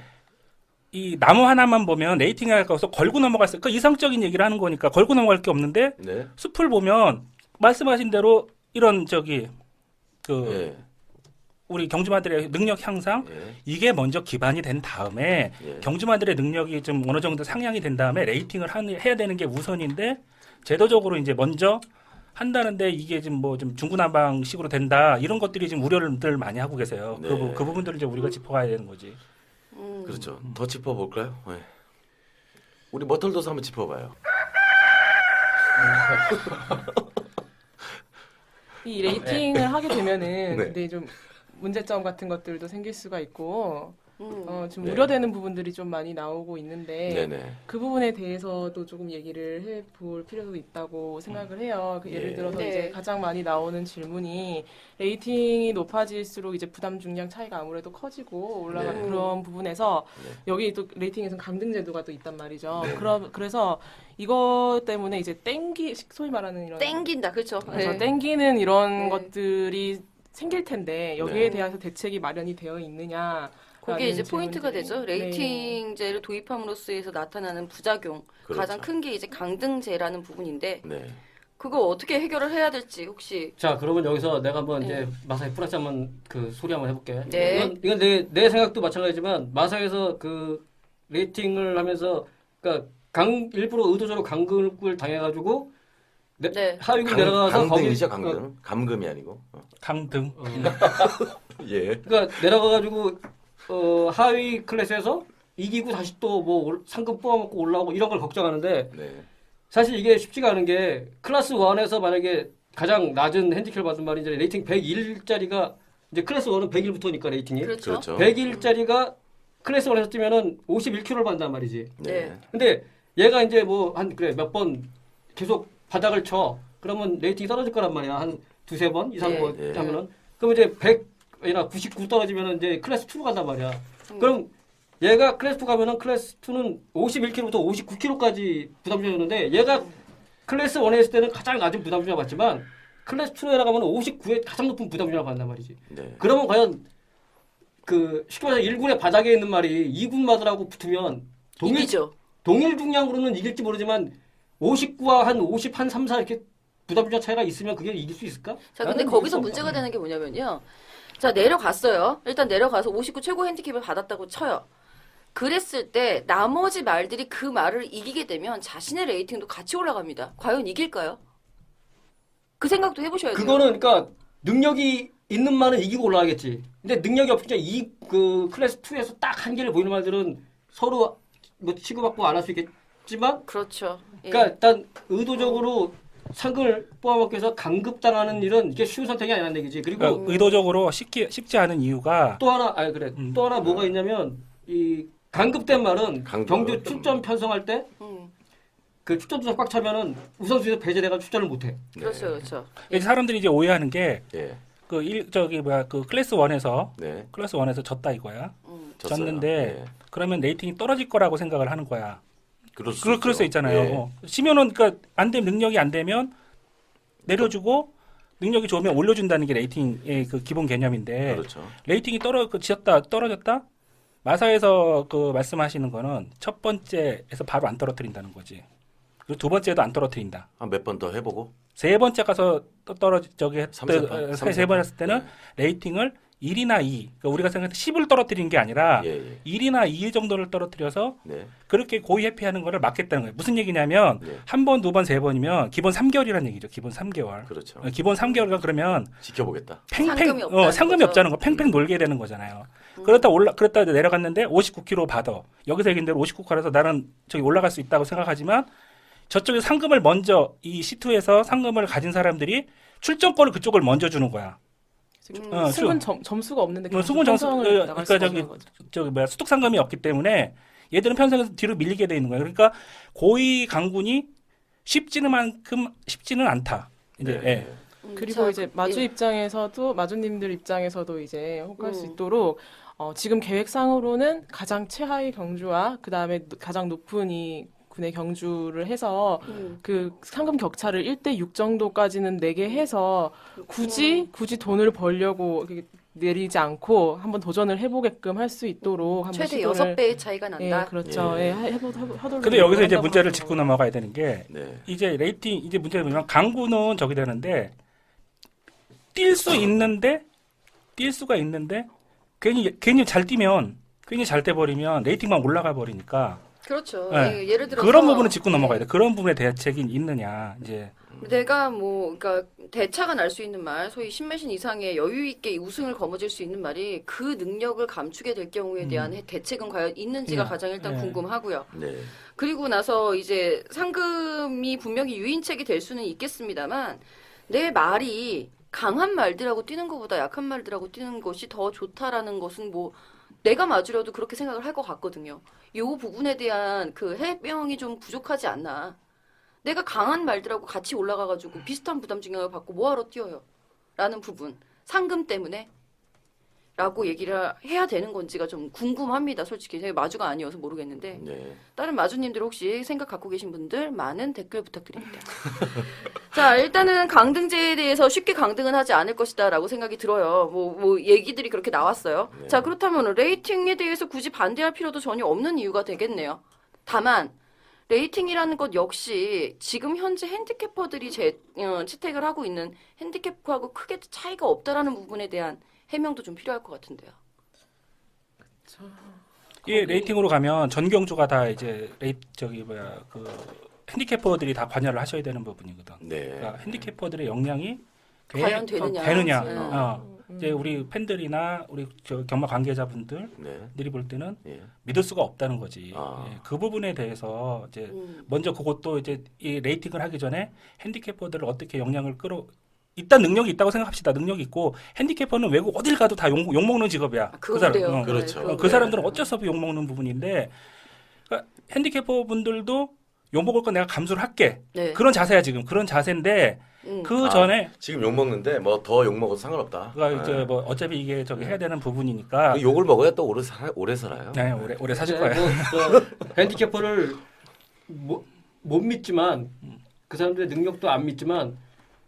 이 나무 하나만 보면 레이팅에 가서 걸고 넘어갈 수, 그 이상적인 얘기를 하는 거니까 걸고 넘어갈 게 없는데 네. 숲을 보면 말씀하신 대로 이런 저기 그 예. 우리 경주마들의 능력 향상 예. 이게 먼저 기반이 된 다음에 예. 경주마들의 능력이 좀 어느 정도 상향이 된 다음에 레이팅을 해야 되는 게 우선인데 제도적으로 이제 먼저 한다는데 이게 지금 뭐 좀 중구난방식으로 된다 이런 것들이 지금 우려를 많이 하고 계세요. 네. 그 부분들을 이제 우리가 짚어가야 되는 거지. 그렇죠. 더 짚어볼까요? 네. 우리 머털도서 한번 짚어봐요. 이 레이팅을 하게 되면은 네. 근데 좀 문제점 같은 것들도 생길 수가 있고 좀 네. 우려되는 부분들이 좀 많이 나오고 있는데 네네. 그 부분에 대해서도 조금 얘기를 해볼 필요도 있다고 생각을 해요. 예를 예. 들어서 네. 이제 가장 많이 나오는 질문이 레이팅이 높아질수록 이제 부담 중량 차이가 아무래도 커지고 올라가는 네. 그런 부분에서 네. 여기 또 레이팅에서는 강등 제도가 또 있단 말이죠. 네. 그래서 이것 때문에 이제 소위 말하는 이런 땡긴다, 그렇죠? 그래서 네. 땡기는 이런 네. 것들이 생길 텐데 여기에 네. 대해서 대책이 마련이 되어 있느냐. 그게 이제 포인트가 되죠. 레이팅제를 도입함으로써에서 나타나는 부작용 그렇죠. 가장 큰 게 이제 강등제라는 부분인데 네. 그거 어떻게 해결을 해야 될지 혹시 자, 그러면 여기서 내가 한번 네. 이제 마사의 플러스 한번 그 소리 한번 해볼게. 네. 이건 내 생각도 마찬가지지만 마사에서 그 레이팅을 하면서 그러니까 일부러 의도적으로 강등을 당해가지고 네. 하위군 내려가서 강등이죠, 강등. 감금이 아니고. 강등. 예. 그러니까 내려가가지고 하위 클래스에서 이기고 다시 또 뭐 상금 뽑아먹고 올라오고 이런 걸 걱정하는데 네. 사실 이게 쉽지가 않은 게 클래스 1에서 만약에 가장 낮은 핸디캡을 받은 말이 이제 레이팅 101짜리가 이제 클래스 1은 100일부터니까 레이팅이 그렇죠. 그렇죠. 100일짜리가 클래스 1에서 뛰면은 51kg를 받는단 말이지. 네. 근데 얘가 이제 뭐 몇 번 계속 바닥을 쳐. 그러면 레이팅이 떨어질 거란 말이야. 한 두세 번 이상 네. 뭐 네. 하면은. 그럼 이제 100이나 99 떨어지면은 이제 클래스 2로 간단 말이야. 그럼 얘가 클래스 2 가면은 클래스 2는 51kg부터 59kg까지 부담 중이었는데 얘가 클래스 1에 있을 때는 가장 낮은 부담 중이라고 봤지만 클래스 2에 나가면 59에 가장 높은 부담 중이라고 한단 말이지. 네. 그러면 과연 그 쉽게 말해서 1군의 바닥에 있는 말이 2군 마들하고 붙으면 이기죠. 동일 중량으로는 이길지 모르지만 59와 한 50, 한 3, 4 이렇게 부담 중량 차이가 있으면 그게 이길 수 있을까? 자, 근데 나는 거기서 이길 수 문제가 없다. 되는 게 뭐냐면요. 자, 내려갔어요. 일단 내려가서 59 최고 핸디캡을 받았다고 쳐요. 그랬을 때 나머지 말들이 그 말을 이기게 되면 자신의 레이팅도 같이 올라갑니다. 과연 이길까요? 그 생각도 해보셔야 돼요. 그거는 그러니까 능력이 있는 말은 이기고 올라가겠지. 근데 능력이 없으니까 그 클래스 2에서 딱 한계를 보이는 말들은 서로 뭐 치고받고 안 할 수 있겠지만, 그렇죠. 예. 그러니까 일단 의도적으로 상금을 뽑아먹기 위해서 강급당하는 일은 이게 쉬운 선택이 아니라는 얘기지. 그리고 그러니까 의도적으로 쉽지 않은 이유가 또 하나, 아니 그래. 또 하나 뭐가 있냐면 이 강급된 말은 강급. 경주 출전 편성할 때 그 출전 조사 꽉 차면은 우선순위에서 배제돼가 출전을 못해. 그렇죠, 그렇죠. 이제 사람들이 이제 오해하는 게 예. 그 클래스 1에서 네. 클래스 1에서 졌다 이거야. 졌어요. 졌는데 예. 그러면 레이팅이 떨어질 거라고 생각을 하는 거야. 그럴 수 있잖아요. 예. 치면은 그러니까 안 되면 능력이 안 되면 내려주고 능력이 좋으면 올려준다는 게 레이팅의 그 기본 개념인데 그렇죠. 레이팅이 떨어졌다. 마사에서 그 말씀하시는 거는 첫 번째에서 바로 안 떨어뜨린다는 거지. 그리고 두 번째도 안 떨어뜨린다. 한 몇 번 더 해보고. 세 번째 가서 세 번 했을 때는 네. 레이팅을 1이나 2. 그러니까 우리가 생각할 때 10을 떨어뜨리는 게 아니라 예, 예. 1이나 2 정도를 떨어뜨려서 네. 그렇게 고의 회피하는 거를 막겠다는 거예요. 무슨 얘기냐면 네. 한 번, 두 번, 세 번이면 기본 3개월이라는 얘기죠. 기본 3개월. 그렇죠. 기본 3개월가 그러면 지켜보겠다. 상금이 없다는 상금이 거죠. 없다는 거 팽팽 놀게 되는 거잖아요. 그렇다 내려갔는데 59kg 받아. 여기서 얘기한 대로 59kg라서 나는 저기 올라갈 수 있다고 생각하지만 저쪽에 상금을 먼저 이 C2에서 상금을 가진 사람들이 출전권을 그쪽을 먼저 주는 거야. 승은 점수가 없는데 승은 점수 편성을 나갈 수가 없는 거죠. 수득 상금이 없기 때문에 얘들은 편성에서 뒤로 밀리게 돼 있는 거야. 그러니까 고위 강군이 쉽지는 않다. 이제 네. 예. 그리고 자, 이제 마주 예. 입장에서도 마주님들 입장에서도 이제 혹할 수 있도록 지금 계획상으로는 가장 최하위 경주와 그 다음에 가장 높은 이 군의 경주를 해서 그 상금 격차를 1대6 정도까지는 내게 해서 굳이 돈을 벌려고 이렇게 내리지 않고 한번 도전을 해보게끔 할 수 있도록 한번 최대 시도를 6배의 차이가 난다. 예, 그렇죠. 예. 예, 하도록. 근데 여기서 이제 한다고 문제를 하는 짚고 거죠. 넘어가야 되는 게 네. 이제 레이팅 이제 문제가 뭐냐면 강군은 저기 되는데 뛸 수가 있는데 괜히 잘 뛰면 괜히 잘 떼버리면 레이팅만 올라가 버리니까 그렇죠. 네. 예, 예를 들어서 그런 부분은 짚고 넘어가야 돼. 그런 부분에 대책이 있느냐 이제 내가 그러니까 대차가 날 수 있는 말, 소위 신매신 이상의 여유 있게 우승을 거머쥘 수 있는 말이 그 능력을 감추게 될 경우에 대한 대책은 과연 있는지가 예. 가장 일단 예. 궁금하고요. 네. 그리고 나서 이제 상금이 분명히 유인책이 될 수는 있겠습니다만 내 말이 강한 말들하고 뛰는 것보다 약한 말들하고 뛰는 것이 더 좋다라는 것은 뭐 내가 맞으려도 그렇게 생각을 할 것 같거든요. 이 부분에 대한 그 해명이 좀 부족하지 않나. 내가 강한 말들하고 같이 올라가가지고 비슷한 부담 증명을 받고 뭐하러 뛰어요? 라는 부분. 상금 때문에? 라고 얘기를 해야 되는 건지가 좀 궁금합니다. 솔직히. 제가 마주가 아니어서 모르겠는데. 네. 다른 마주님들 혹시 생각 갖고 계신 분들 많은 댓글 부탁드립니다. 자, 일단은 강등제에 대해서 쉽게 강등은 하지 않을 것이다 라고 생각이 들어요. 뭐 얘기들이 그렇게 나왔어요. 네. 자, 그렇다면 레이팅에 대해서 굳이 반대할 필요도 전혀 없는 이유가 되겠네요. 다만 레이팅이라는 것 역시 지금 현재 핸디캐퍼들이 채택을 하고 있는 핸디캡하고 크게 차이가 없다라는 부분에 대한 해명도 좀 필요할 것 같은데요. 이 레이팅으로 가면 전 경주가 다 이제 핸디캐퍼들이 다 관여를 하셔야 되는 부분이거든. 네. 그러니까 핸디캐퍼들의 역량이 과연 되느냐. 네. 이제 우리 팬들이나 우리 경마 관계자분들이 네. 볼 때는 예. 믿을 수가 없다는 거지. 아. 예, 그 부분에 대해서 이제 먼저 그것도 이제 이 레이팅을 하기 전에 핸디캐퍼들을 어떻게 역량을 일단 능력이 있다고 생각합시다. 능력이 있고 핸디캐퍼는 외국 어딜 가도 다 욕먹는 직업이야. 그거 사람. 그래요. 그렇죠. 네, 그 사람들은 어쩔 수 없이 욕먹는 부분인데 그러니까 핸디캐퍼 분들도 욕먹을 건 내가 감수를 할게. 네. 그런 자세야 지금. 그런 자세인데 그 전에 지금 욕 먹는데 뭐 더 욕 먹어도 상관없다. 그러니까 이제 뭐 어차피 이게 저기 해야 되는 부분이니까 그 욕을 먹어야 또 오래 살아요. 네, 오래 사실 거예요. 핸디캐퍼를 못 믿지만 그 사람들의 능력도 안 믿지만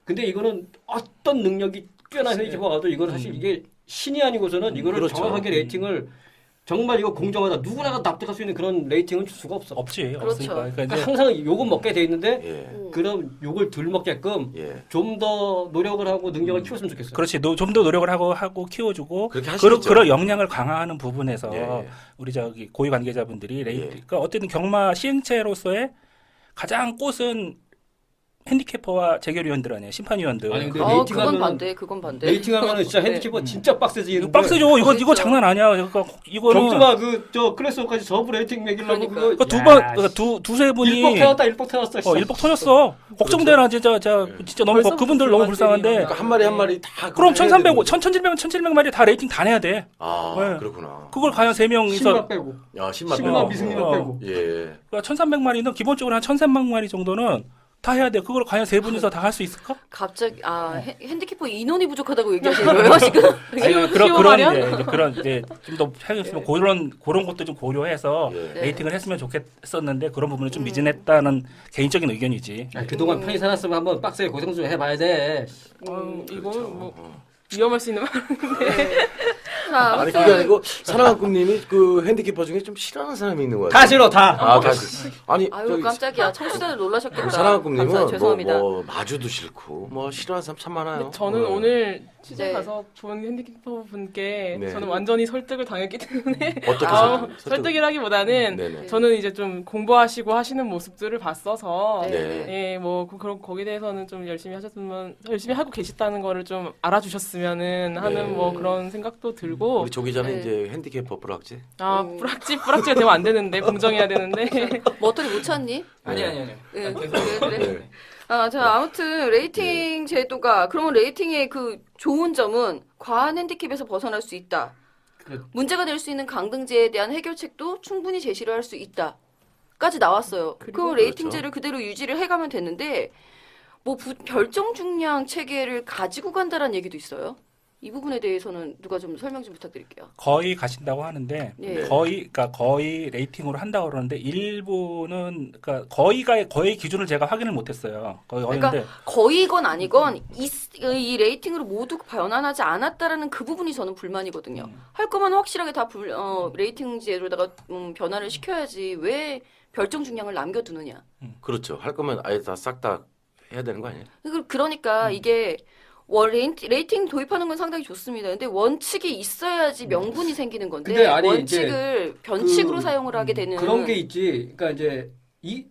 근데 이거는 어떤 능력이 뛰어난 핸디캐퍼가 와도 이건 사실 이게 신이 아니고서는 이거를 그렇죠. 정확하게 레이팅을 정말 이거 공정하다 누구나가 납득할 수 있는 그런 레이팅은 줄 수가 없어. 없지, 그렇죠. 없으니까. 그러니까 그러니까 이제 항상 욕은 먹게 돼 있는데 예. 그런 욕을 덜 먹게끔 예. 좀 더 노력을 하고 능력을 키웠으면 좋겠어요. 그렇지, 좀 더 노력을 하고 키워주고 그렇게 하시겠죠. 그런 역량을 강화하는 부분에서 예. 우리 저기 고위 관계자분들이 예. 그러니까 어쨌든 경마 시행체로서의 가장 꽃은 핸디캐퍼와 재결위원들 아니에요, 심판위원들. 아니, 근데 그건 레이팅하면은- 반대, 그건 반대. 레이팅하면은 진짜 네. 핸디캐퍼 진짜 빡세지. 이거 빡세죠. 이거 그렇죠. 장난 아니야. 그러니까 이거는 경주마 그저 클래스까지 전부 레이팅 매기려고 그러니까. 그거 두세 분이 일복 태웠다 일복 태웠어. 일복 터졌어. 걱정되나 진짜 너무 벌써부터 그분들 너무 불쌍한데. 그러니까 한 마리 한 마리 다 그럼 그렇게 해야 1,300, 되는 1,700마리 다 레이팅 다 내야 돼. 아, 네. 그렇구나. 그걸 과연 3명이서 10만 빼고 야, 10만 10만 미승리만 빼고. 예. 그러니까 1,300마리는 기본적으로 한 1,300마리 정도는 다 해야 돼. 그걸 과연 3분이서 다 할 수 있을까? 갑자기 핸디캐퍼 인원이 부족하다고 얘기하시는 거예요 지금? 아니, 그런 이제 좀 더 해줬으면 그런 것도 좀 고려해서 예. 네. 레이팅을 했으면 좋겠었는데 그런 부분이 좀 미진했다는 개인적인 의견이지. 그동안 편히 살았으면 한번 빡세게 고생 좀 해봐야 돼. 이거 그렇죠. 뭐 위험할 수 있는 말. 자, 아니 아무튼 그게 아니고 사랑한 꿈님이 그 핸디캐퍼 중에 좀 싫어하는 사람이 있는 거야. 다 싫어 다. 아, 다 싫어. 아니 아유 저기 깜짝이야 청취자들 놀라셨겠다. 사랑한 꿈님은 감사합니다. 죄송합니다. 뭐 마주도 싫고 뭐 싫어하는 사람 참 많아요. 근데 저는 오늘 취재 네. 가서 본 핸디캐퍼 분께 네. 저는 완전히 설득을 당했기 때문에 어떻게 설득이라기보다는 네네. 저는 이제 좀 공부하시고 하시는 모습들을 봤어서 네. 예, 뭐 그런 거기에 대해서는 좀 열심히 하고 계시다는 거를 좀 알아주셨으면은 하는 네. 뭐 그런 생각도 들고 우리 조 기자는 네. 이제 핸디캐퍼 뿌락지. 뿌락지가 되면 안 되는데 공정해야 되는데 머터리 못 찾니? 아니. 네, 그래. 네. 자, 아무튼 레이팅 제도가 그러면 레이팅의 그 좋은 점은 과한 핸디캡에서 벗어날 수 있다. 그래. 문제가 될 수 있는 강등제에 대한 해결책도 충분히 제시를 할 수 있다. 까지 나왔어요. 그 레이팅제를 그대로 유지를 해가면 되는데 뭐 별정 중량 체계를 가지고 간다라는 얘기도 있어요. 이 부분에 대해서는 누가 좀 설명 좀 부탁드릴게요. 거의 가신다고 하는데 네. 거의 레이팅으로 한다고 그러는데 일부는 그러니까 거의 기준을 제가 확인을 못했어요. 그러니까 거의건 아니건 이 레이팅으로 모두 변환하지 않았다라는 그 부분이 저는 불만이거든요. 할 거면 확실하게 다 레이팅제로다가 변화를 시켜야지 왜 별정 중량을 남겨두느냐. 그렇죠. 할 거면 아예 다 싹 다 해야 되는 거 아니에요? 그러니까 이게 레이팅 도입하는 건 상당히 좋습니다. 근데 원칙이 있어야지 명분이 생기는 건데 근데 아니, 원칙을 변칙으로 그, 사용을 하게 되는 그런 게 있지. 그러니까 이제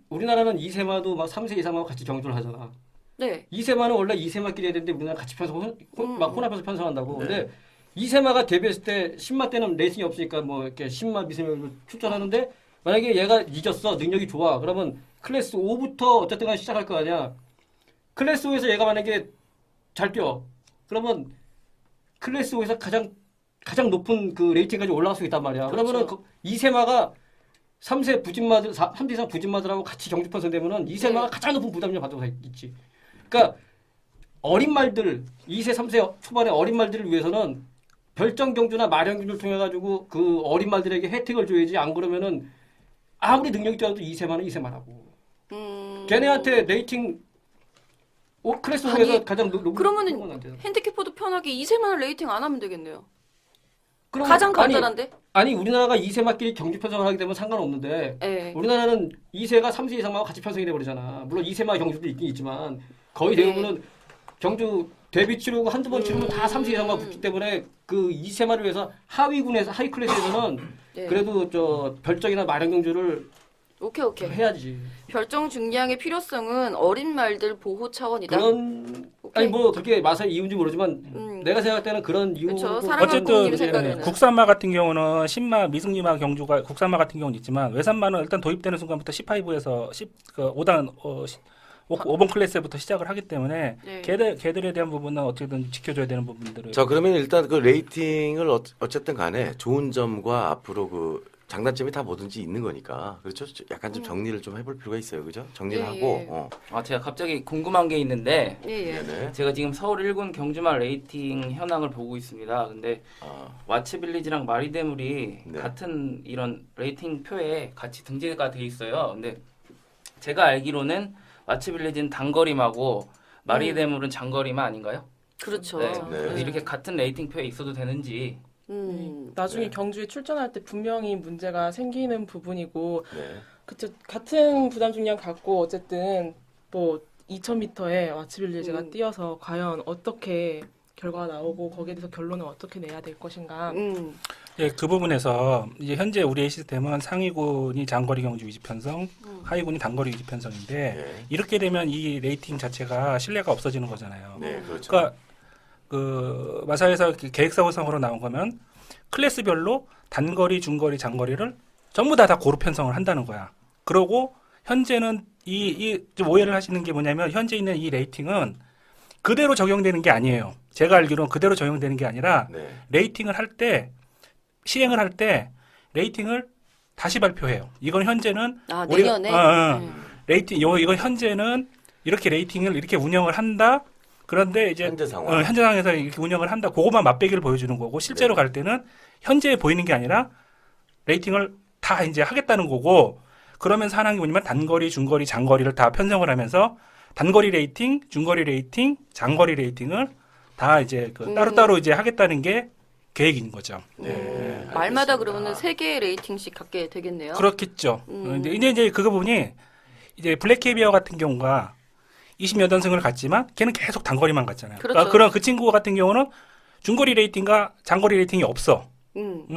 우리나라는 2세마도 막 3세 이상하고 같이 경주를 하잖아. 네. 2세마는 원래 2세마끼리 해야 되는데 우리나라 같이 막 혼합해서 편성한다고. 네. 근데 2세마가 데뷔했을 때 10마 때는 레이팅이 없으니까 뭐 이렇게 10마 미세명으로 출전하는데 만약에 얘가 이겼어. 능력이 좋아. 그러면 클래스 5부터 어쨌든 간에 시작할 거 아니야. 클래스 5에서 얘가 만약에 잘 뛰어. 그러면 클래스 5에서 가장 높은 그 레이팅까지 올라갈 수 있단 말이야. 그렇죠. 그러면은 그 2세마가 3세 부진마들, 3세 이상 부진마들하고 같이 경주 편성되면은 2세마가 네. 가장 높은 부담을 받을 수 있지. 그러니까 어린 말들, 2세, 3세 초반의 어린 말들을 위해서는 별정 경주나 마련 경주를 통해 가지고 그 어린 말들에게 혜택을 줘야지. 안 그러면은 아무리 능력이 좋아도 2세마는 2세마라고. 걔네한테 레이팅 클래스 5에서 가장 높은 그러면은 핸디캐퍼도 편하게 2세만을 레이팅 안 하면 되겠네요. 그럼, 가장 간단한데? 아니 우리나라가 2세마끼리 경주 편성을 하게 되면 상관없는데 네. 우리나라는 2세가 3세 이상하고 같이 편성이 돼버리잖아. 물론 2세마 경주도 있긴 있지만 거의 네. 대부분은 경주 데뷔 치르고 한두 번 치르면 다 3세 이상만 붙기 때문에 그 2세마를 위해서 하위 클래스에서는 네. 그래도 저 별정이나 마련 경주를 오케이. 해야지. 별정 중량의 필요성은 어린 말들 보호 차원이다. 그런 오케이. 아니 뭐 그게 맛의 이유인지 모르지만 내가 생각할 때는 그런 이유. 그쵸, 사랑하는 어쨌든 부모님 생각에는. 국산마 같은 경우는 신마, 미승리마 경주가 국산마 같은 경우는 있지만 외산마는 일단 도입되는 순간부터 15에서 5단 5번 클래스부터 시작을 하기 때문에 네. 걔들에 대한 부분은 어떻게든 지켜줘야 되는 부분들을 자 그러면 일단 그 레이팅을 어쨌든 간에 좋은 점과 앞으로 그 장단점이 다 뭐든지 있는 거니까 그렇죠. 약간 좀 정리를 좀 해볼 필요가 있어요, 그죠? 정리를 하고. 제가 갑자기 궁금한 게 있는데 네네. 제가 지금 서울 1군 경주마 레이팅 현황을 보고 있습니다. 근데 와츠빌리지랑 마리데물이 네. 같은 이런 레이팅 표에 같이 등재가 돼 있어요. 근데 제가 알기로는 와츠빌리지는 단거리마고 마리데물은 장거리마 아닌가요? 그렇죠. 네. 네. 그래서 이렇게 같은 레이팅 표에 있어도 되는지. 나중에 네. 경주에 출전할 때 분명히 문제가 생기는 부분이고 네. 그쵸. 같은 부담 중량 갖고 어쨌든 뭐 2000m에 와츠빌리지가 뛰어서 과연 어떻게 결과가 나오고 거기에 대해서 결론을 어떻게 내야 될 것인가. 예, 그 부분에서 이제 현재 우리의 시스템은 상위군이 장거리 경주 위지 편성, 하위군이 단거리 위지 편성인데 네. 이렇게 되면 이 레이팅 자체가 신뢰가 없어지는 거잖아요. 네, 그렇죠. 그러니까 그 마사에서 계획사고상으로 나온 거면 클래스별로 단거리, 중거리, 장거리를 전부 다 고루 편성을 한다는 거야. 그러고 현재는 좀 오해를 하시는 게 뭐냐면 현재 있는 이 레이팅은 그대로 적용되는 게 아니에요. 제가 알기로는 그대로 적용되는 게 아니라 네. 레이팅을 할 때 시행을 할 때 레이팅을 다시 발표해요. 이건 현재는 내년에 레이팅 이건 현재는 이렇게 레이팅을 이렇게 운영을 한다. 그런데 이제 현재 상황. 현재 상황에서 이렇게 운영을 한다. 그것만 맛배기를 보여주는 거고 실제로 네. 갈 때는 현재 보이는 게 아니라 레이팅을 다 이제 하겠다는 거고 그러면서 하는 게 뭐냐면 단거리, 중거리, 장거리를 다 편성을 하면서 단거리 레이팅, 중거리 레이팅, 장거리 레이팅을 다 이제 따로따로 이제 하겠다는 게 계획인 거죠. 네. 말마다 알겠습니다. 그러면은 3개의 레이팅씩 갖게 되겠네요. 그렇겠죠. 근데 이제 그 부분이 이제 블랙캐비어 같은 경우가 20여단승을 갔지만 걔는 계속 단거리만 갔잖아요. 그렇죠. 그러니까 그런 그 친구 같은 경우는 중거리 레이팅과 장거리 레이팅이 없어.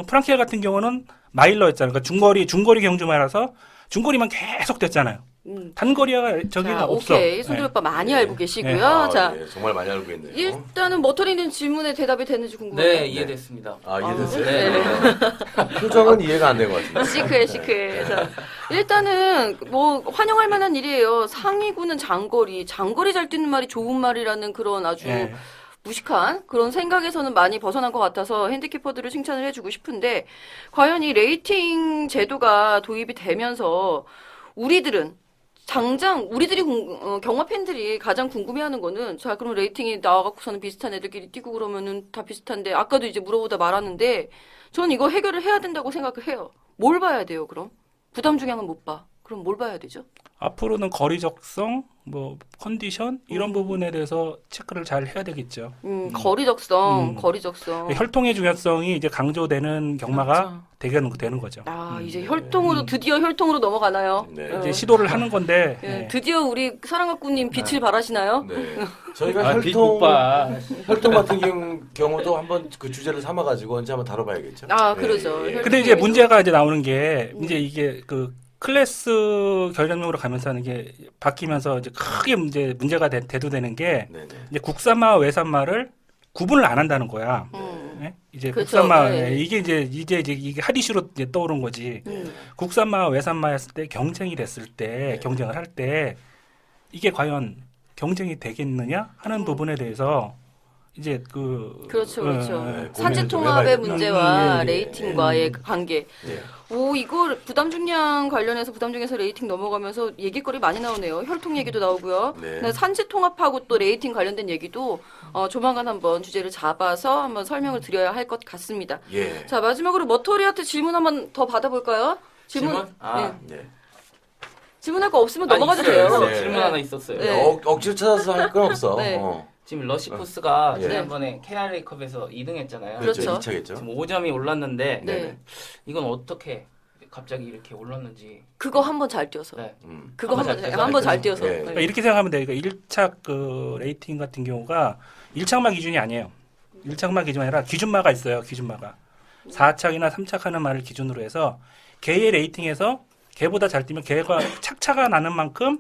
프랑키아 같은 경우는 마일러였잖아요. 그러니까 중거리 경주마라서 중거리만 계속 됐잖아요. 단거리가 저기는 자, 없어. 오케이. 손들 네. 오빠 많이 알고 계시고요. 네. 자, 예, 정말 많이 알고 있네요. 일단은 머터리는 질문에 대답이 되는지 궁금해요. 네, 이해됐습니다. 이해됐어요? 네. 표정은 이해가 안 된 것 같은데. 시크해. 자, 일단은 뭐 환영할 만한 일이에요. 상위군은 장거리 잘 뛰는 말이 좋은 말이라는 그런 아주 네. 무식한 그런 생각에서는 많이 벗어난 것 같아서 핸디캐퍼들을 칭찬을 해주고 싶은데 과연 이 레이팅 제도가 도입이 되면서 우리들은 당장 우리들이 경마 팬들이 가장 궁금해하는 거는 자 그럼 레이팅이 나와갖고서는 비슷한 애들끼리 뛰고 그러면은 다 비슷한데 아까도 이제 물어보다 말았는데 저는 이거 해결을 해야 된다고 생각을 해요. 뭘 봐야 돼요 그럼? 부담 중량은 못 봐. 그럼 뭘 봐야 되죠? 앞으로는 거리 적성, 뭐 컨디션 이런 부분에 대해서 체크를 잘 해야 되겠죠. 거리 적성. 혈통의 중요성이 이제 강조되는 경마가 그렇죠. 되는 거죠. 이제 드디어 혈통으로 넘어가나요? 네. 이제 시도를 하는 건데 예, 드디어 우리 사랑학구님 빛을 발하시나요? 네. 저희가 빛 못 봐. 혈통 같은 경우도 한번 그 주제를 삼아가지고 언제 한번 다뤄봐야겠죠. 그러죠. 예, 예. 근데 이제 문제가 이제 나오는 게 이제 이게 그 클래스 결정력으로 가면서 하는 게 바뀌면서 이제 크게 문제가 대두되는 게 네네. 이제 국산마와 외산마를 구분을 안 한다는 거야. 예? 이제 그렇죠. 국산마 네. 이게 이제 이게 핫 이슈로 이제 떠오른 거지. 국산마와 외산마였을 때 경쟁이 됐을 때 경쟁을 할 때 이게 과연 경쟁이 되겠느냐 하는 부분에 대해서 이제 그렇죠. 네, 산지 고민을 좀 통합의 해봐야겠다. 문제와 예, 예. 레이팅과의 관계. 예. 이거 부담 중량 관련해서 부담 중에서 레이팅 넘어가면서 얘기거리 많이 나오네요. 혈통 얘기도 나오고요. 네. 산지 통합하고 또 레이팅 관련된 얘기도 조만간 한번 주제를 잡아서 한번 설명을 드려야 할 것 같습니다. 예. 자, 마지막으로 머터리한테 질문 한번 더 받아볼까요? 질문? 네. 질문할 거 없으면 넘어가도 있어요. 돼요. 네. 질문 하나 있었어요. 네. 억지로 찾아서 할 건 없어. 네. 지금 러시포스가 예. 지난번에 KRA컵에서 2등 했잖아요. 그렇죠. 2차겠죠. 지금 5점이 올랐는데 네. 이건 어떻게 갑자기 이렇게 올랐는지. 그거 한번 잘 뛰어서. 네. 그거 한번 한번 잘 잘 뛰어서. 네. 네. 그러니까 이렇게 생각하면 돼요. 그러니까 1차 그 레이팅 같은 경우가 1착마 기준이 아니에요. 1착마 기준이 아니라 기준마가 있어요. 기준마가. 4착이나 3착 하는 말을 기준으로 해서 개의 레이팅에서 개보다 잘 뛰면 개가 착차가 나는 만큼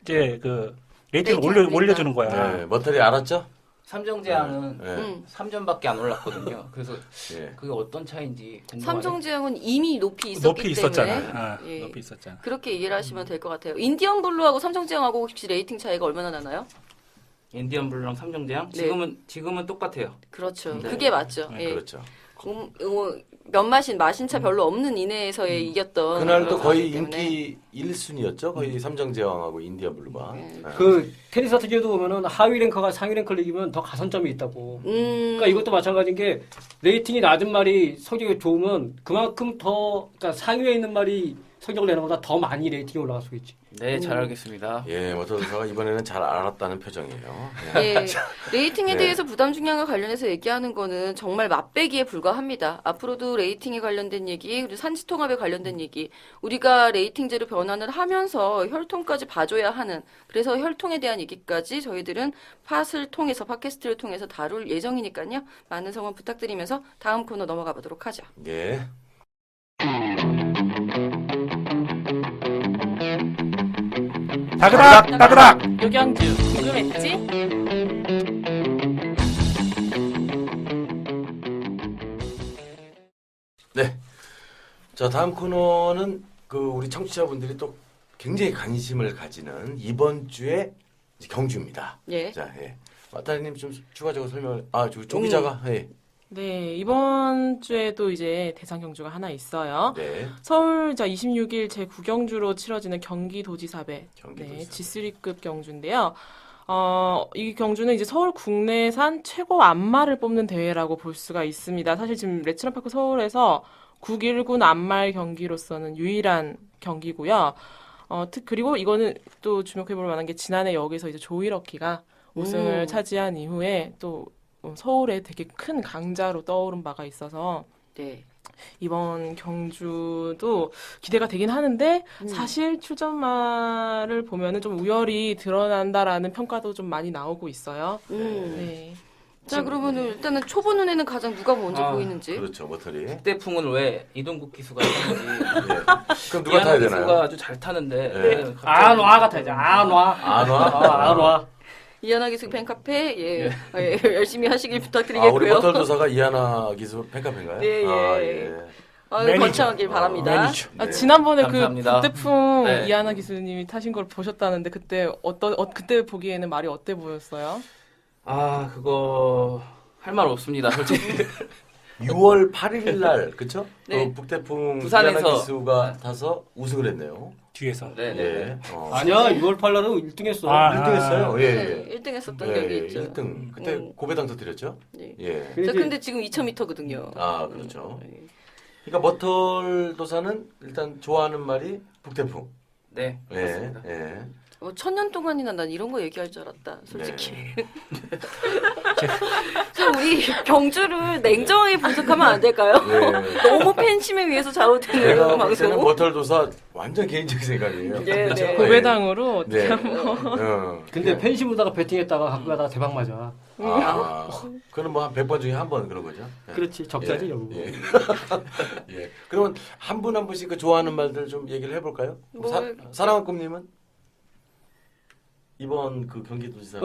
이제 그 레이팅을 올려주는 거야. 네. 머터리 알았죠? 삼성제약은 네. 3점밖에 안 올랐거든요. 그래서 예. 그게 어떤 차이인지 궁금하네요. 삼성제약은 이미 높이 있었기 높이 있었잖아. 때문에 예. 높이 있었잖아. 그렇게 이해를 하시면 될 것 같아요. 인디언 블루하고 삼성제약하고 혹시 레이팅 차이가 얼마나 나나요? 인디언 블루랑 삼성제약 네. 지금은 똑같아요. 그렇죠. 네. 그게 맞죠. 네, 예. 그렇죠. 마신 차 별로 없는 이내에서의 이겼던 그날도 그런 거의 상황이기 때문에. 인기 1순위였죠. 거의 삼성제왕하고 인디안 블루가. 네. 그 테니스 같은 경우도 보면은 하위 랭커가 상위 랭커를 이기면 더 가산점이 있다고. 그러니까 이것도 마찬가지인 게 레이팅이 낮은 말이 성적이 좋으면 그만큼 더 그러니까 상위에 있는 말이 성적을 내는 것보다 더 많이 레이팅이 올라갈 수 있지. 네, 잘 알겠습니다. 예, 모터도사가 이번에는 잘 알았다는 표정이에요. 예, 레이팅에 네. 대해서 부담 중량과 관련해서 얘기하는 거는 정말 맛배기에 불과합니다. 앞으로도 레이팅에 관련된 얘기, 그리고 산지통합에 관련된 얘기, 우리가 레이팅제로 변환을 하면서 혈통까지 봐줘야 하는, 그래서 혈통에 대한 얘기까지 저희들은 팟캐스트를 통해서 다룰 예정이니까요. 많은 성원 부탁드리면서 다음 코너 넘어가 보도록 하죠. 예. 다그닥 다그닥. 요경주 궁금했지? 네. 자, 다음 코너는 그 우리 청취자분들이 또 굉장히 관심을 가지는 이번 주의 이제 경주입니다. 예. 자, 예. 마타리님 좀 추가적으로 설명을, 조 기자가, 예. 네, 이번 주에도 이제 대상 경주가 하나 있어요. 네. 서울 26일 제9경주로 치러지는 경기도지사배. 경기도지사배. G3급 경주인데요. 이 경주는 이제 서울 국내산 최고 안마를 뽑는 대회라고 볼 수가 있습니다. 사실 지금 레츠런파크 서울에서 9일군 안말 경기로서는 유일한 경기고요. 그리고 이거는 또 주목해볼 만한 게 지난해 여기서 이제 조이러키가 우승을 차지한 이후에 또 서울에 되게 큰 강자로 떠오른 바가 있어서 네. 이번 경주도 기대가 되긴 하는데 사실 출전마를 보면은 좀 우열이 드러난다라는 평가도 좀 많이 나오고 있어요. 네. 자, 그러면 일단은 초보 눈에는 가장 누가 먼저 보이는지. 그렇죠, 모터리. 예. 그때풍은 왜 이동국 기수가 타는지. 그럼 누가 타야 기수가 되나요? 아주 잘 타는데. 네. 갑자기- 안와 같아야지. 안와. 안와? 이하나 기수 팬카페 예, 열심히 하시길 우리 부탁드리겠고요. 모터도사가 이하나 기수 팬카페인가요? 네, 예. 예. 매니저. 번창하길 바랍니다. 매니저. 네. 지난번에 감사합니다. 그 북대풍 네. 이하나 기수님이 타신 걸 보셨다는데 그때 그때 보기에는 말이 어때 보였어요? 그거 할 말 없습니다, 솔직히. 6월 8일 날, 그쵸? 네. 그 북대풍 부산에서. 이하나 기수가 타서 우승을 했네요. 뒤에서. 네, 네. 예. 아니야, 6월 8일날은 1등 했어. 1등 했어요? 예, 예. 1등 했었던 예, 적이 예, 있죠. 1등. 그때 고배당 터뜨렸죠? 네. 예. 자, 근데 지금 2000m거든요. 그렇죠. 그러니까 머털도사는 일단 좋아하는 말이 북태풍. 네, 예, 맞습니다. 예. 천년 동안이나 난 이런 거 얘기할 줄 알았다. 솔직히. 네. 좀 우리 경주를 냉정하게 분석하면 안 될까요? 네. 너무 팬심에 의해서 좌우되는 제가 볼 때는 방송. 머털도사 완전 개인적인 생각이에요. 네, 그렇죠? 네. 고배당으로 어떻게 네. 하면 근데 팬심으로다가 배팅했다가 갖고 가다가 대박 맞아. 그럼 뭐 한 100번 중에 한 번 그런 거죠? 예. 그렇지, 적자지, 예. 여보. 예. 예. 그러면 한 분 한 분씩 그 좋아하는 말들 좀 얘기를 해볼까요? 사랑한 꿈님은? 이번 그 경기도지사에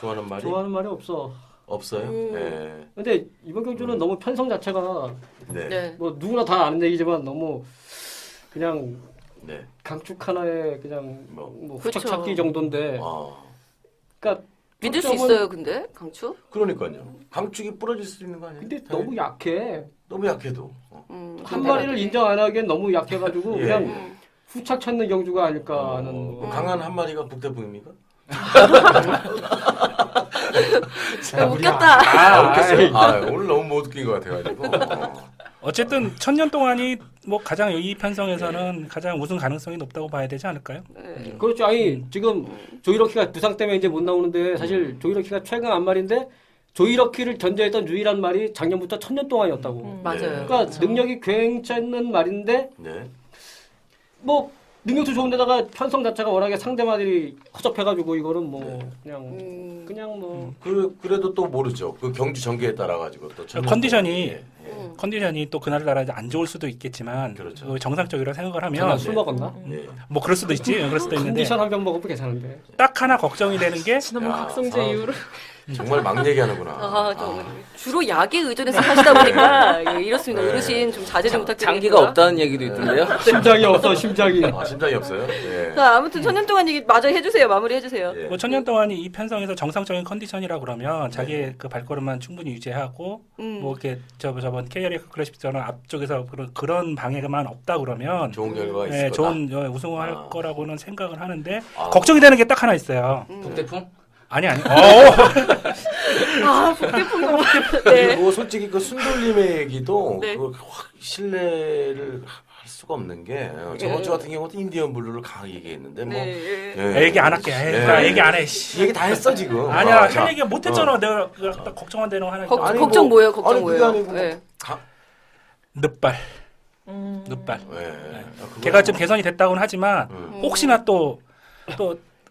좋아하는 말이 좋아하는 말이 없어. 없어요? 예. 근데 이번 경주는 너무 편성 자체가 네. 네. 뭐 누구나 다 아는 얘기지만 너무 그냥 네. 강축 하나에 그냥 뭐 후착 그쵸. 찾기 정도인데. 그러니까 믿을 수 초점은- 있어요, 근데 강추? 그러니까요. 강축이 부러질 수 있는 거 아니에요? 근데 당연히. 너무 약해. 너무 약해도. 한 마리를 인정 안 하기엔 너무 약해가지고 예. 그냥 후착 찾는 경주가 아닐까 하는. 강한 한 마리가 북대풍입니까? 웃겼다. 웃겼어요. 오늘 너무 못 웃긴 것 같아가지고. 어쨌든 1000년 동안이 뭐 가장 이 편성에서는 가장 우승 가능성이 높다고 봐야 되지 않을까요? 그렇죠. 아니 지금 조이러키가 부상 때문에 이제 못 나오는데 사실 조이러키가 최강 안말인데 조이러키를 견제했던 유일한 말이 작년부터 1000년 동안이었다고. 맞아요. 그러니까 능력이 괜찮은 말인데 네. 뭐 능력도 좋은데다가 편성 자체가 워낙에 상대마들이 허접해가지고 이거는 뭐 그냥 뭐 그래도 또 모르죠. 그 경주 전개에 따라 가지고 또 컨디션이 컨디션이 또 그날따라 안 좋을 수도 있겠지만 그렇죠. 그 정상적이라 생각을 하면 전날 술 먹었나? 예. 뭐 그럴 수도 있지. 그럴 수도 있는데 컨디션 한 병 먹으면 괜찮은데. 딱 하나 걱정이 되는 게 지난번 야, 각성제 상황. 이후로 정말 막 얘기하는구나. 주로 약에 의존해서 하시다 보니까 예, 이렇습니다. 어르신 좀 자제 좀 부탁드립니다. 장기가 없다는 얘기도 있던데요. 심장이 없어 심장이. 심장이 없어요? 예. 자, 아무튼 천년 동안 얘기 마저 해주세요. 마무리 해주세요. 예. 뭐 천년 동안이 이 편성에서 정상적인 컨디션이라 그러면 자기의 그 발걸음만 충분히 유지하고 뭐 이렇게 저번 KRA 클래식처럼 앞쪽에서 그런 방해만 없다 그러면 좋은 결과가 있을 예, 거다. 좋은 우승할 거라고는 생각을 하는데 아. 걱정이 되는 게 딱 하나 있어요. 북대풍? 아니. 북대풍 네. 그리고 솔직히 그 순돌림의 얘기도 네. 확 신뢰를 할 수가 없는 게 저번 주 같은 경우도 인디언 블루를 강하게 얘기했는데 뭐 네. 얘기 안 할게. 나 얘기 안 해. 씨. 얘기 다 했어 지금. 아니야, 자, 할 얘기가 못 했잖아. 내가 딱 걱정한 데는 하나 있다. 아니, 걱정 뭐, 뭐예요? 걱정 아니, 그게 뭐예요? 아니고 네. 늑발. 늑발. 예. 걔가 좀 개선이 됐다고는 하지만 혹시나 또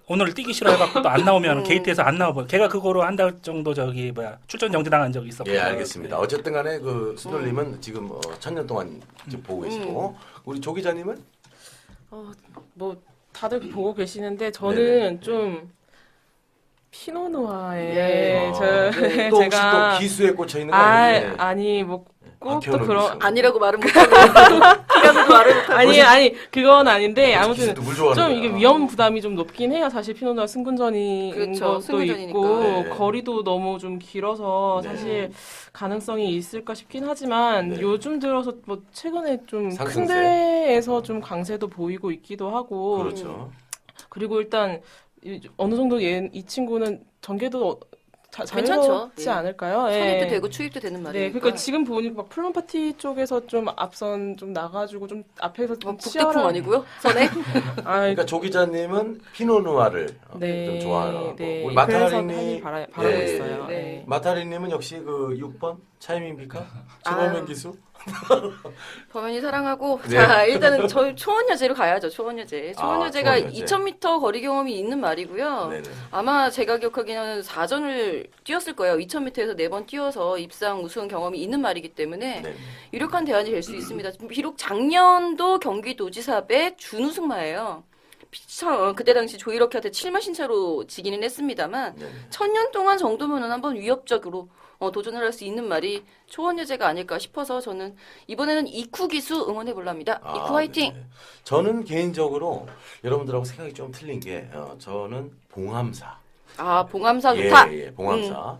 오늘 뛰기 싫어해갖고 또 안 나오면 게이트에서 안 나오고 걔가 그거로 한 달 정도 출전 정지당한 적이 있었고. 예, 알겠습니다. 어쨌든 간에 그 순돌림은 지금 천년 동안 지금 보고 계시고 우리 조 기자님은 뭐 다들 보고 계시는데 저는 네네. 좀 피노누아에 예. 또 혹시 제가 또 기수에 꽂혀 있는 거 아니에요? 아니 뭐 꼭 또 박현우 그런 기수. 아니라고 말은 못하고 피라고 말을 못하고 아니 그건 아닌데 아무튼 기수도 물 좋아하는 좀 거야. 이게 위험 부담이 좀 높긴 해요. 사실 피노누아 승군전인 그렇죠. 것도 승군전이니까. 있고 네. 거리도 너무 좀 길어서 네. 사실 가능성이 있을까 싶긴 하지만 네. 요즘 들어서 뭐 최근에 좀 큰 상승세. 대회에서 좀 강세도 보이고 있기도 하고 그렇죠. 그리고 일단 어느 정도 이 친구는 전개도 괜찮죠. 자유롭지 예. 않을까요? 선입도 예. 되고 추입도 되는 말이니까. 네, 그러니까 지금 보니까 막 플럼 파티 쪽에서 좀 앞선 좀 나가지고 좀 앞에서 좀 북대풍 아니고요? 선에? 아, 그러니까 조 기자님은 피노누아를 네, 좀 좋아하고 네. 우리 그래서 마타리니 많이 바라고 있어요. 네. 네. 마타리님은 역시 그 6번 차이민비카 최범현 기수. 범현이 사랑하고 네. 자 일단은 저희 초원여제로 가야죠. 초원여제. 초원여제가 초원여제. 2000m 거리 경험이 있는 말이고요. 네네. 아마 제가 기억하기에는 4전을 뛰었을 거예요. 2000m에서 4번 뛰어서 입상 우승 경험이 있는 말이기 때문에 네. 유력한 대안이 될 수 있습니다. 비록 작년도 경기도지사배 준우승마예요. 그때 당시 조이럭키한테 7만 신차로 지기는 했습니다만 네. 1000년 동안 정도면은 한번 위협적으로 도전을 할 수 있는 말이 초원여제가 아닐까 싶어서 저는 이번에는 이쿠 기수 응원해 볼랍니다. 이쿠 화이팅! 네. 저는 개인적으로 여러분들하고 생각이 좀 틀린 게 저는 봉암사. 아 봉암사 좋다. 예, 봉암사.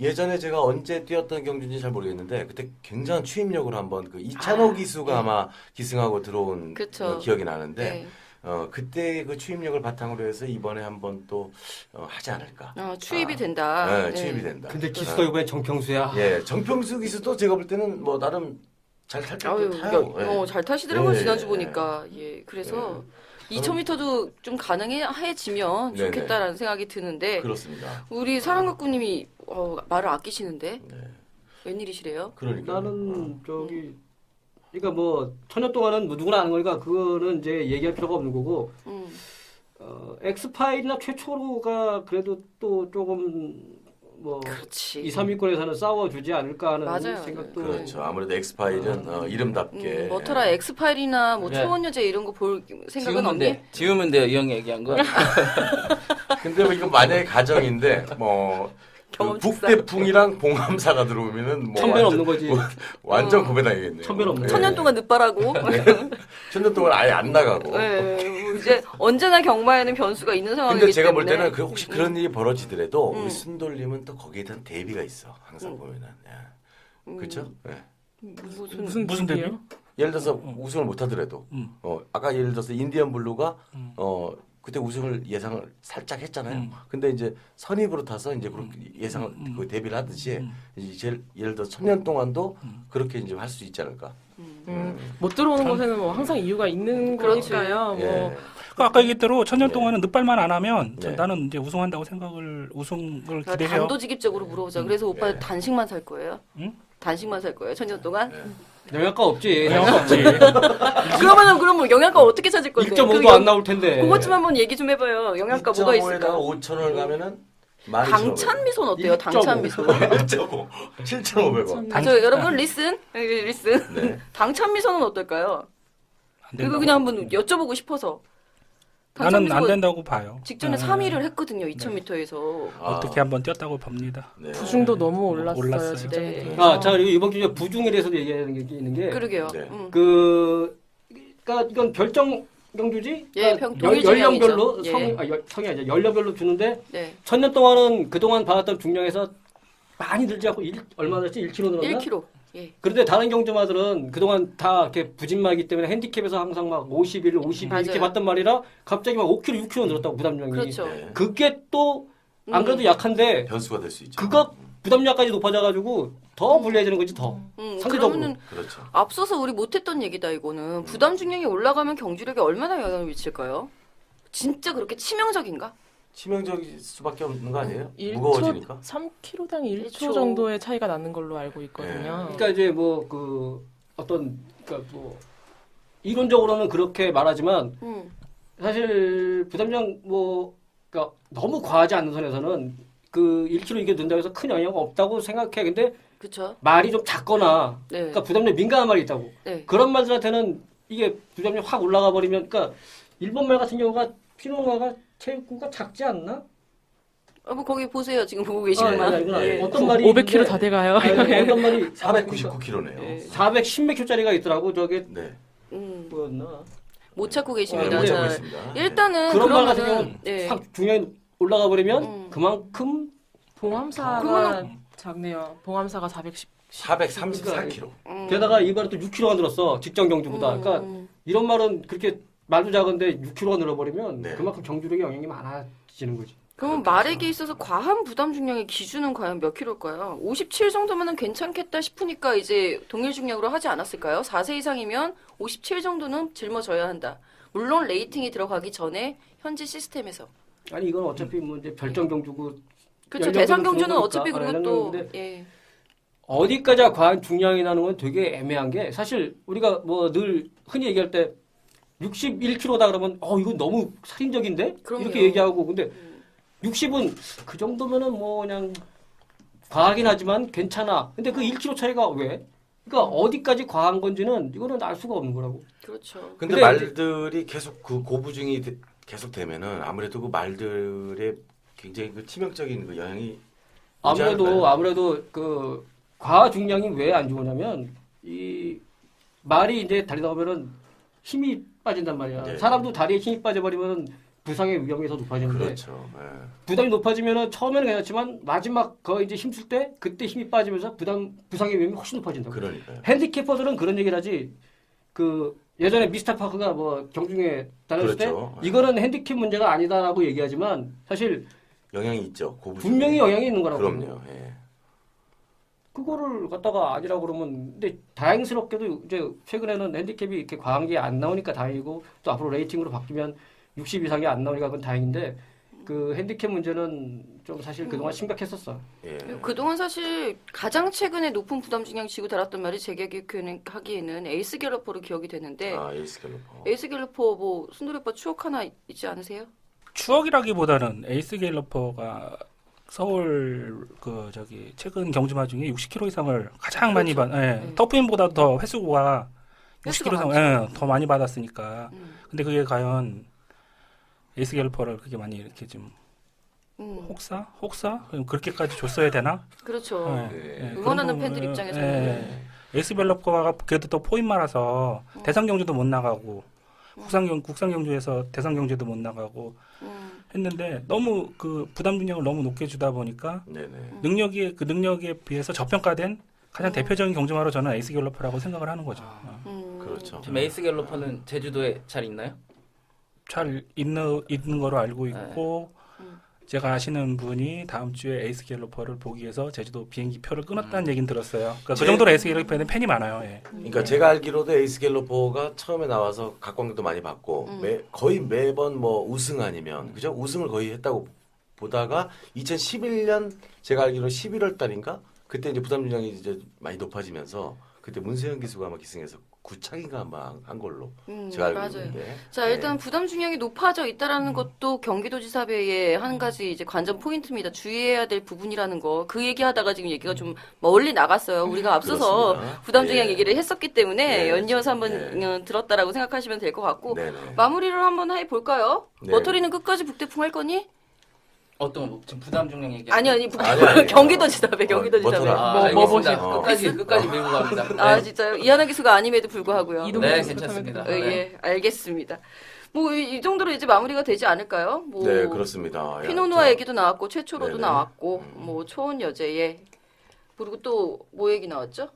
예전에 제가 언제 뛰었던 경주인지 잘 모르겠는데 그때 굉장한 추임력으로 한번 그 이찬호 기수가 아마 기승하고 들어온 그쵸. 기억이 나는데 네. 그때 그 추임력을 바탕으로 해서 이번에 한번 또 하지 않을까. 추입이 된다. 네, 네. 추임이 된다. 근데 기수가 이번에 정평수야. 예, 정평수 기수도 제가 볼 때는 뭐 나름 잘 탈 아유, 것 타요. 예. 잘 타시더라고요 예, 지난주 예, 보니까. 예, 그래서 2000m도 좀 가능해지면 네네. 좋겠다라는 생각이 드는데 그렇습니다. 우리 사랑가꾸님이 말을 아끼시는데 네. 웬일이시래요? 그러니까 나는 그러니까 뭐 천년 동안은 뭐 누구나 아는 거니까 그거는 이제 얘기할 필요가 없는 거고 엑스파일이나 최초로가 그래도 또 조금 뭐 그렇지. 2, 3위권에서는 싸워주지 않을까 하는 맞아요. 생각도 그렇죠. 아무래도 엑스파일은 이름답게 머터라 엑스파일이나 뭐 네. 초원여제 이런 거 볼 생각은 없니? 지우면 돼요. 이 형이 얘기한 거. 근데 뭐 이거 만약에 가정인데 뭐 경험 그 북대풍이랑 봉암사가 들어오면은 뭐 천변 없는 거지. 완전 고배당이겠네요. 천변 없네. 천년 동안 늦바라고. 천년 동안 아예 안 나가고. 네, 뭐 이제 언제나 경마에는 변수가 있는 상황이기 근데 제가 때문에. 볼 때는 그 혹시 그런 일이 벌어지더라도 우리 순돌림은 또 거기에 대한 대비가 있어. 항상 보면은. 예. 그렇죠? 예. 무슨 대비? 예를 들어서 우승을 못 하더라도 아까 예를 들어서 인디언 블루가 그때 우승을 예상을 살짝 했잖아요. 근데 이제 선입으로 타서 이제 그렇게 예상을 그 대비를 하듯이 이제 예를 들어 천년 동안도 그렇게 이제 할 수 있지 않을까. 못 들어오는 곳에는 뭐 항상 이유가 있는 그렇지. 거니까요. 뭐 예. 아까 얘기했대로 천년 동안은 늑발만 안 하면 네. 나는 이제 우승한다고 우승을 기대해요. 단도직입적으로 물어보자. 그래서 오빠 네. 단식만 살 거예요? 응? 단식만 살 거예요? 천년 동안? 영양가 없지. 영향 없지. 그럼 뭐 영양가 어떻게 찾을 건데? 1.5도 안 나올 텐데. 그것 좀 한번 얘기 좀 해봐요. 영양가 뭐가 있을까? 5천원을 가면은 당찬미소는 어때요? 1.5. 당찬미소. 5.5. 7,500원. 저 여러분 리슨. 리슨. 네. 당찬미소는 어떨까요? 안 이거 된다고? 그냥 한번 여쭤보고 싶어서. 나는 안 당첨 된다고 봐요. 직전에 네. 3위를 했거든요. 2000m에서. 어떻게 한번 뛰었다고 봅니다. 네. 부중도 너무 올랐어요. 올랐어요. 직전에 네. 비해서. 아, 자, 그리고 이번 주에 부중에 대해서도 얘기하는 게 있는 게 그러게요. 네. 그러니까 이건 별정 경주지? 예, 그러니까 동일 연령별로 중량이죠. 성이 아니라 연령별로 주는데 네. 1000년 동안은 그동안 받았던 중량에서 많이 늘지 않고 얼마 늘었지? 1kg 늘었나? 1kg. 예. 그런데 다른 경주마들은 그동안 다 이렇게 부진마이기 때문에 핸디캡에서 항상 막 51, 52 이렇게 맞아요. 봤단 말이라 갑자기 막 5kg, 6kg 늘었다고 부담량이. 그렇죠. 네. 그게 또 안 그래도 약한데 변수가 될 수 있죠. 그거 부담량까지 높아져가지고 더 불리해지는 거지 더. 상대적으로. 그러면은 그렇죠. 앞서서 우리 못했던 얘기다 이거는. 부담 중량이 올라가면 경주력에 얼마나 영향을 미칠까요? 진짜 그렇게 치명적인가? 치명적일 수밖에 없는 거 아니에요? 1초, 무거워지니까. 3kg당 1초 1초. 정도의 차이가 나는 걸로 알고 있거든요. 그러니까 이제 뭐 그 어떤 그러니까 뭐 이론적으로는 그렇게 말하지만 사실 부담량 뭐 그러니까 너무 과하지 않는 선에서는 그 1kg 이게 는다고 해서 큰 영향이 없다고 생각해. 근데 그렇죠. 말이 좀 작거나 네. 그러니까 부담량 민감한 말이 있다고. 네. 그런 말들한테는 이게 부담量확 올라가 버리면 그러니까 일본 말 같은 경우가 피노가가 체육구가 작지 않나? 뭐 거기 보세요. 지금 보고 계시는 맞아, 말. 이거 예. 어떤 말이 500kg 다 돼가요. 어떤 말이 499kg네요. 예. 410kg짜리가 있더라고. 저게 네. 뭐였나? 못 찾고 네, 계십니다. 못 찾고 자, 있습니다. 일단은 그런 말 같은 그러면은 경우는 네. 확 중량이 올라가 버리면 그만큼 봉암사가 작네요. 봉암사가 410. 434kg. 게다가 이번에 또 6kg가 늘었어. 직전 경주보다. 그러니까 이런 말은 그렇게 말도 작은데 6kg가 늘어버리면 네. 그만큼 경주력에 영향이 많아지는 거지. 그럼 말에게 있어서 과한 부담 중량의 기준은 과연 몇 킬로일까요? 57 정도면은 괜찮겠다 싶으니까 이제 동일 중량으로 하지 않았을까요? 4세 이상이면 57 정도는 짊어져야 한다. 물론 레이팅이 들어가기 전에 현지 시스템에서. 아니 이건 어차피 뭐 이제 별정 경주고 그렇죠. 연령별로 대상 경주는 주는 어차피 거니까. 그리고 또 연령인데 예. 어디까지가 과한 중량이 나는 건 되게 애매한 게 사실 우리가 뭐 늘 흔히 얘기할 때 61kg다 그러면 이건 너무 살인적인데 그럼요. 이렇게 얘기하고 근데 60은 그 정도면은 뭐 그냥 과하긴 하지만 괜찮아. 근데 그 1kg 차이가 왜? 그러니까 어디까지 과한 건지는 이거는 알 수가 없는 거라고. 그렇죠. 근데 근데 말들이 계속 그 고부중이 계속 되면은 아무래도 그 말들의 굉장히 그 치명적인 그 영향이 오지 않을까요? 아무래도 그 과하 중량이 왜 안 좋으냐면 이 말이 이제 달리다 보면은 힘이 빠진단 말이야. 네. 사람도 다리에 힘이 빠져버리면 부상의 위험이 더 높아지는데 그렇죠. 예. 부담이 높아지면은 처음에는 괜찮지만 마지막 거의 이제 힘쓸 때 그때 힘이 빠지면서 부상의 위험이 훨씬 높아진다고. 그러니까요. 핸디캐퍼들은 그런 얘기를 하지. 그 예전에 미스터 파크가 뭐 경중에 다녔을 그렇죠. 때 이거는 핸디캡 문제가 아니다라고 얘기하지만 사실 영향이 있죠. 고부중. 분명히 영향이 있는 거라고. 그럼요. 예. 그거를 갖다가 아니라고 그러면 근데 다행스럽게도 이제 최근에는 핸디캡이 이렇게 과한 게 안 나오니까 다행이고 또 앞으로 레이팅으로 바뀌면 60 이상이 안 나오니까 그건 다행인데 그 핸디캡 문제는 좀 사실 그동안 심각했었어. 예. 그동안 사실 가장 최근에 높은 부담 중량 지고 달았던 말이 제 기억하기에는 에이스 갤러퍼로 기억이 되는데 에이스 갤러퍼. 에이스 갤러퍼 뭐 순돌이 오빠 추억 하나 있지 않으세요? 추억이라기보다는 에이스 갤러퍼가 서울 최근 경주마 중에 60km 이상을 가장 많이 받. 터프인보다 더 횟수가 60km 이상 더 많이 받았으니까. 근데 그게 과연 에이스 갤러퍼를 그렇게 많이 이렇게 좀 혹사 그렇게까지 줬어야 되나? 그렇죠. 네. 응원하는 그런 팬들 부분은, 입장에서는 에이스 갤러퍼가 그래도 또 포인마라서 대상 경주도 못 나가고 국산 경주에서 대상 경주도 못 나가고 했는데 너무 그 부담 중량을 너무 높게 주다 보니까 네네. 능력에 비해서 저평가된 가장 대표적인 경주마로 저는 에이스 갤러퍼라고 생각을 하는 거죠. 그렇죠. 지금 에이스 갤러퍼는 제주도에 잘 있나요? 잘 있는 거로 알고 있고 제가 아시는 분이 다음 주에 에이스 갤러퍼를 보기 위해서 제주도 비행기 표를 끊었다는 얘기는 들었어요. 그러니까 그 정도로 에이스 갤러퍼에는 팬이 많아요. 예. 그러니까 제가 알기로도 에이스 갤러퍼가 처음에 나와서 각광도 많이 받고 거의 매번 뭐 우승 아니면 그죠? 우승을 거의 했다고 보다가 2011년 제가 알기로 11월 달인가 그때 이제 부담 중량이 이제 많이 높아지면서 그때 문세영 기수가 아마 기승해서 9차인가 막 한 걸로 제가 알고 맞아요. 있는데. 자, 일단 부담 중량이 높아져 있다라는 것도 경기도지사배의 한 가지 이제 관전 포인트입니다. 주의해야 될 부분이라는 거. 그 얘기하다가 지금 얘기가 좀 멀리 나갔어요. 우리가 앞서서 그렇습니다. 부담 중량 예. 얘기를 했었기 때문에 예. 연이어서 한번 예. 들었다라고 생각하시면 될 것 같고 네네. 마무리를 한번 해볼까요? 네. 머터리는 끝까지 북대풍 할 거니? 어떤 지금 부담 중량 얘기. 아니 아니, 아니. 경기도지사배 경기도지사배. 머터라. 뭐 알겠습니다. 보세요? 끝까지 밀고 갑니다. 아 네. 진짜요? 이하나 기수가 아님에도 불구하고요. 이동- 네, 이동해서 괜찮습니다. 타면 네. 예, 알겠습니다. 뭐 이 정도로 이제 마무리가 되지 않을까요? 뭐 네, 그렇습니다. 피노누아 자, 얘기도 나왔고 최초로도 네네. 나왔고 뭐 초혼 여제의 그리고 또 뭐 얘기 나왔죠?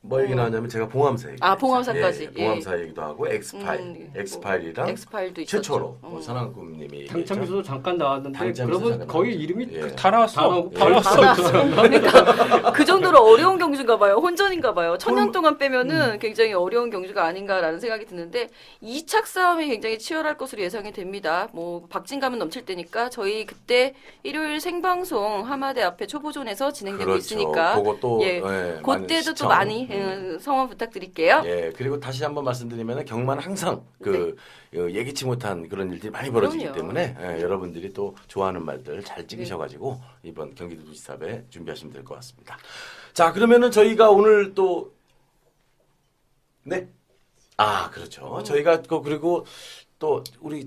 뭐 얘기 나왔냐면 제가 봉암사 얘기. 아, 봉암사까지. 예, 봉암사 얘기도 하고 엑스파일. 엑스파일이랑 엑스파일도 있었죠. 최초로 사랑꿈님이 당첨에서도 잠깐 나왔는데 당첨에서 그러면 잠깐 거의 나왔죠. 이름이 예. 다 나왔어. 다 나왔어. 그러니까 그 정도로 어려운 경주인가 봐요. 혼전인가 봐요. 1000년 동안 빼면은 굉장히 어려운 경주가 아닌가라는 생각이 드는데 2착 싸움이 굉장히 치열할 것으로 예상이 됩니다. 뭐 박진감은 넘칠 때니까 저희 그때 일요일 생방송 하마대 앞에 초보존에서 진행되고 그렇죠. 있으니까 그것도 예, 많은 그때도 또 시청. 많이 성원 부탁드릴게요. 예, 그리고 다시 한번 말씀드리면 경마는 항상 그 예기치 못한 그런 일들이 많이 벌어지기 그럼요. 때문에 여러분들이 또 좋아하는 말들 잘 찍으셔가지고 이번 경기도지사배 준비하시면 될 것 같습니다. 자, 그러면은 저희가 오늘 또 네, 아 그렇죠. 저희가 그리고 또 우리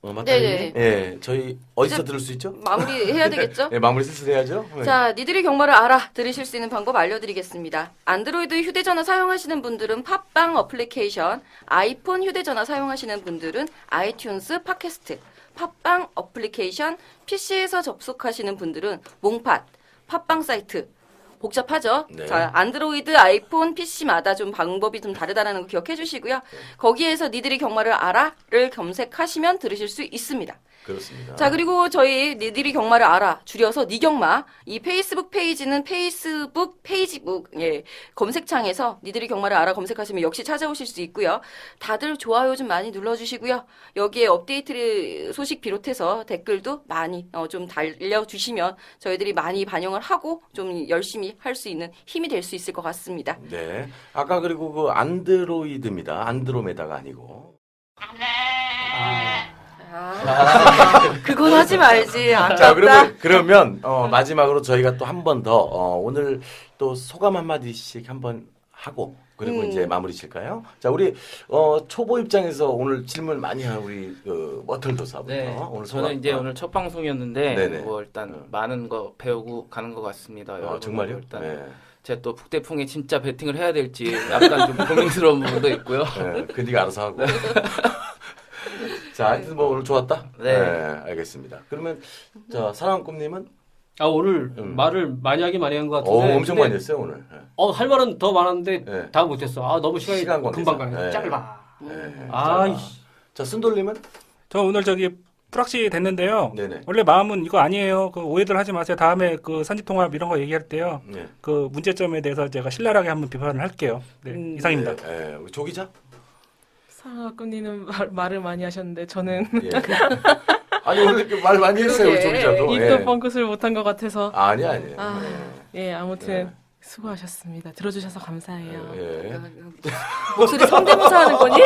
마타님, 네네. 예, 저희 어디서 이제 들을 수 있죠? 마무리 해야 되겠죠? 예, 마무리 슬슬 해야죠. 네. 자, 니들이 경마를 알아 들으실 수 있는 방법 알려드리겠습니다. 안드로이드 휴대전화 사용하시는 분들은 팟빵 어플리케이션, 아이폰 휴대전화 사용하시는 분들은 아이튠스 팟캐스트, 팟빵 어플리케이션, PC에서 접속하시는 분들은 몽팟, 팟빵 사이트, 복잡하죠? 네. 자, 안드로이드, 아이폰, PC마다 좀 방법이 좀 다르다는 거 기억해 주시고요. 거기에서 니들이 경마를 알아를 검색하시면 들으실 수 있습니다. 그렇습니다. 자, 그리고 저희 니들이 경마를 알아 줄여서 니경마 이 페이스북 페이지는 페이스북 페이지북 예 검색창에서 니들이 경마를 알아 검색하시면 역시 찾아오실 수 있고요. 다들 좋아요 좀 많이 눌러주시고요. 여기에 업데이트 소식 비롯해서 댓글도 많이 좀 달려주시면 저희들이 많이 반영을 하고 좀 열심히 할 수 있는 힘이 될 수 있을 것 같습니다. 네. 아까 그리고 그 안드로이드입니다. 안드로메다가 아니고. 그건 하지 말지. 자, 아깝다. 그러면 마지막으로 저희가 또 한 번 더 오늘 또 소감 한마디씩 한번 하고 그리고 이제 마무리 칠까요? 자, 우리 초보 입장에서 오늘 질문 많이 한 우리 그 머털도사부터 네, 오늘 저는 이제 오늘 첫 방송이었는데 네네. 뭐 일단 많은 거 배우고 가는 것 같습니다. 여러분. 정말요? 일단 네. 제가 또 북대풍에 진짜 베팅을 해야 될지 약간 좀 고민스러운 부분도 있고요. 네, 그 네가 알아서 하고. 자, 하여튼 뭐 오늘 좋았다. 네. 알겠습니다. 그러면 자, 사랑한 꿈님은 오늘 말을 많이 하긴 많이 한 것 같은데 엄청 근데 많이 했어요 오늘. 할 말은 더 많았는데 네. 다 못했어. 너무 시간이 시간 관계상. 금방 가네. 네. 짧아. 네. 아이씨. 자, 순돌님은 저 오늘 프락시 됐는데요. 네네. 원래 마음은 이거 아니에요. 그 오해들 하지 마세요. 다음에 그 산지통합 이런 거 얘기할 때요. 네. 그 문제점에 대해서 제가 신랄하게 한번 비판을 할게요. 네, 이상입니다. 네, 우리 조 기자? 사랑아꾸님은 말을 많이 하셨는데 저는 예. 아니 오늘 이렇게 말 많이 했어요 우리 조 기자도. 입도 뻥끗을 못한 것 같아서 아니에요. 아무튼 네. 수고하셨습니다. 들어주셔서 감사해요. 예. 목소리 성대모사 하는 거니?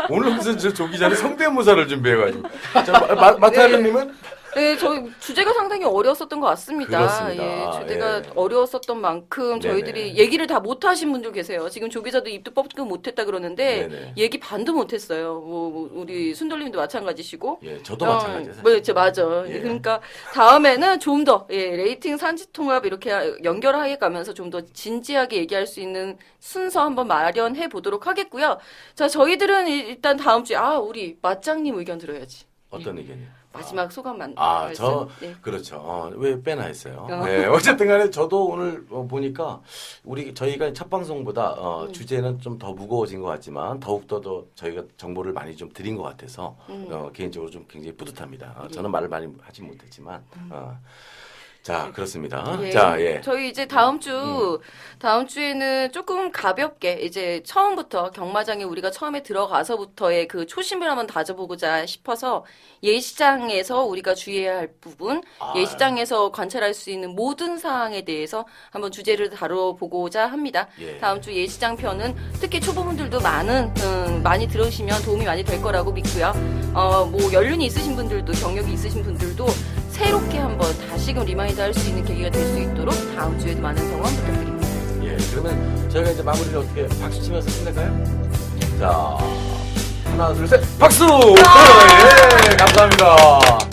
오늘 무슨 조 기자는 성대모사를 준비해가지고. 자, 마타리님은? 네, 저희 주제가 상당히 어려웠었던 것 같습니다. 그렇습니다. 예, 주제가 예. 어려웠었던 만큼 저희들이 네네. 얘기를 다 못하신 분들 계세요. 지금 조 기자도 입도 뻥끗 못했다 그러는데 네네. 얘기 반도 못했어요. 뭐 우리 순돌님도 마찬가지시고. 예, 저도 마찬가지예요. 사실. 뭐, 맞아. 예. 그러니까 다음에는 좀 더 레이팅 산지통합 이렇게 연결하게 가면서 좀 더 진지하게 얘기할 수 있는 순서 한번 마련해 보도록 하겠고요. 자, 저희들은 일단 다음 주에 우리 맞장님 의견 들어야지. 어떤 의견이요? 마지막 소감만. 저 네. 그렇죠. 왜 빼나 했어요. 네, 어쨌든 간에 저도 오늘 보니까 저희가 첫 방송보다 주제는 좀 더 무거워진 것 같지만 더욱더 저희가 정보를 많이 좀 드린 것 같아서 개인적으로 좀 굉장히 뿌듯합니다. 저는 말을 많이 하지 못했지만 자, 그렇습니다. 예. 자, 예. 저희 이제 다음 주에는 조금 가볍게 이제 처음부터 경마장에 우리가 처음에 들어가서부터의 그 초심을 한번 다져보고자 싶어서 예시장에서 우리가 주의해야 할 부분, 예시장에서 관찰할 수 있는 모든 사항에 대해서 한번 주제를 다뤄보고자 합니다. 예. 다음 주 예시장 편은 특히 초보분들도 많이 들으시면 도움이 많이 될 거라고 믿고요. 뭐 연륜이 있으신 분들도 경력이 있으신 분들도 새롭게 한번 다시금 리마인드 할 수 있는 계기가 될 수 있도록 다음 주에도 많은 성원 부탁드립니다. 예, 그러면 저희가 이제 마무리를 어떻게 박수 치면서 끝낼까요? 자, 하나, 둘, 셋, 박수! 예, 감사합니다.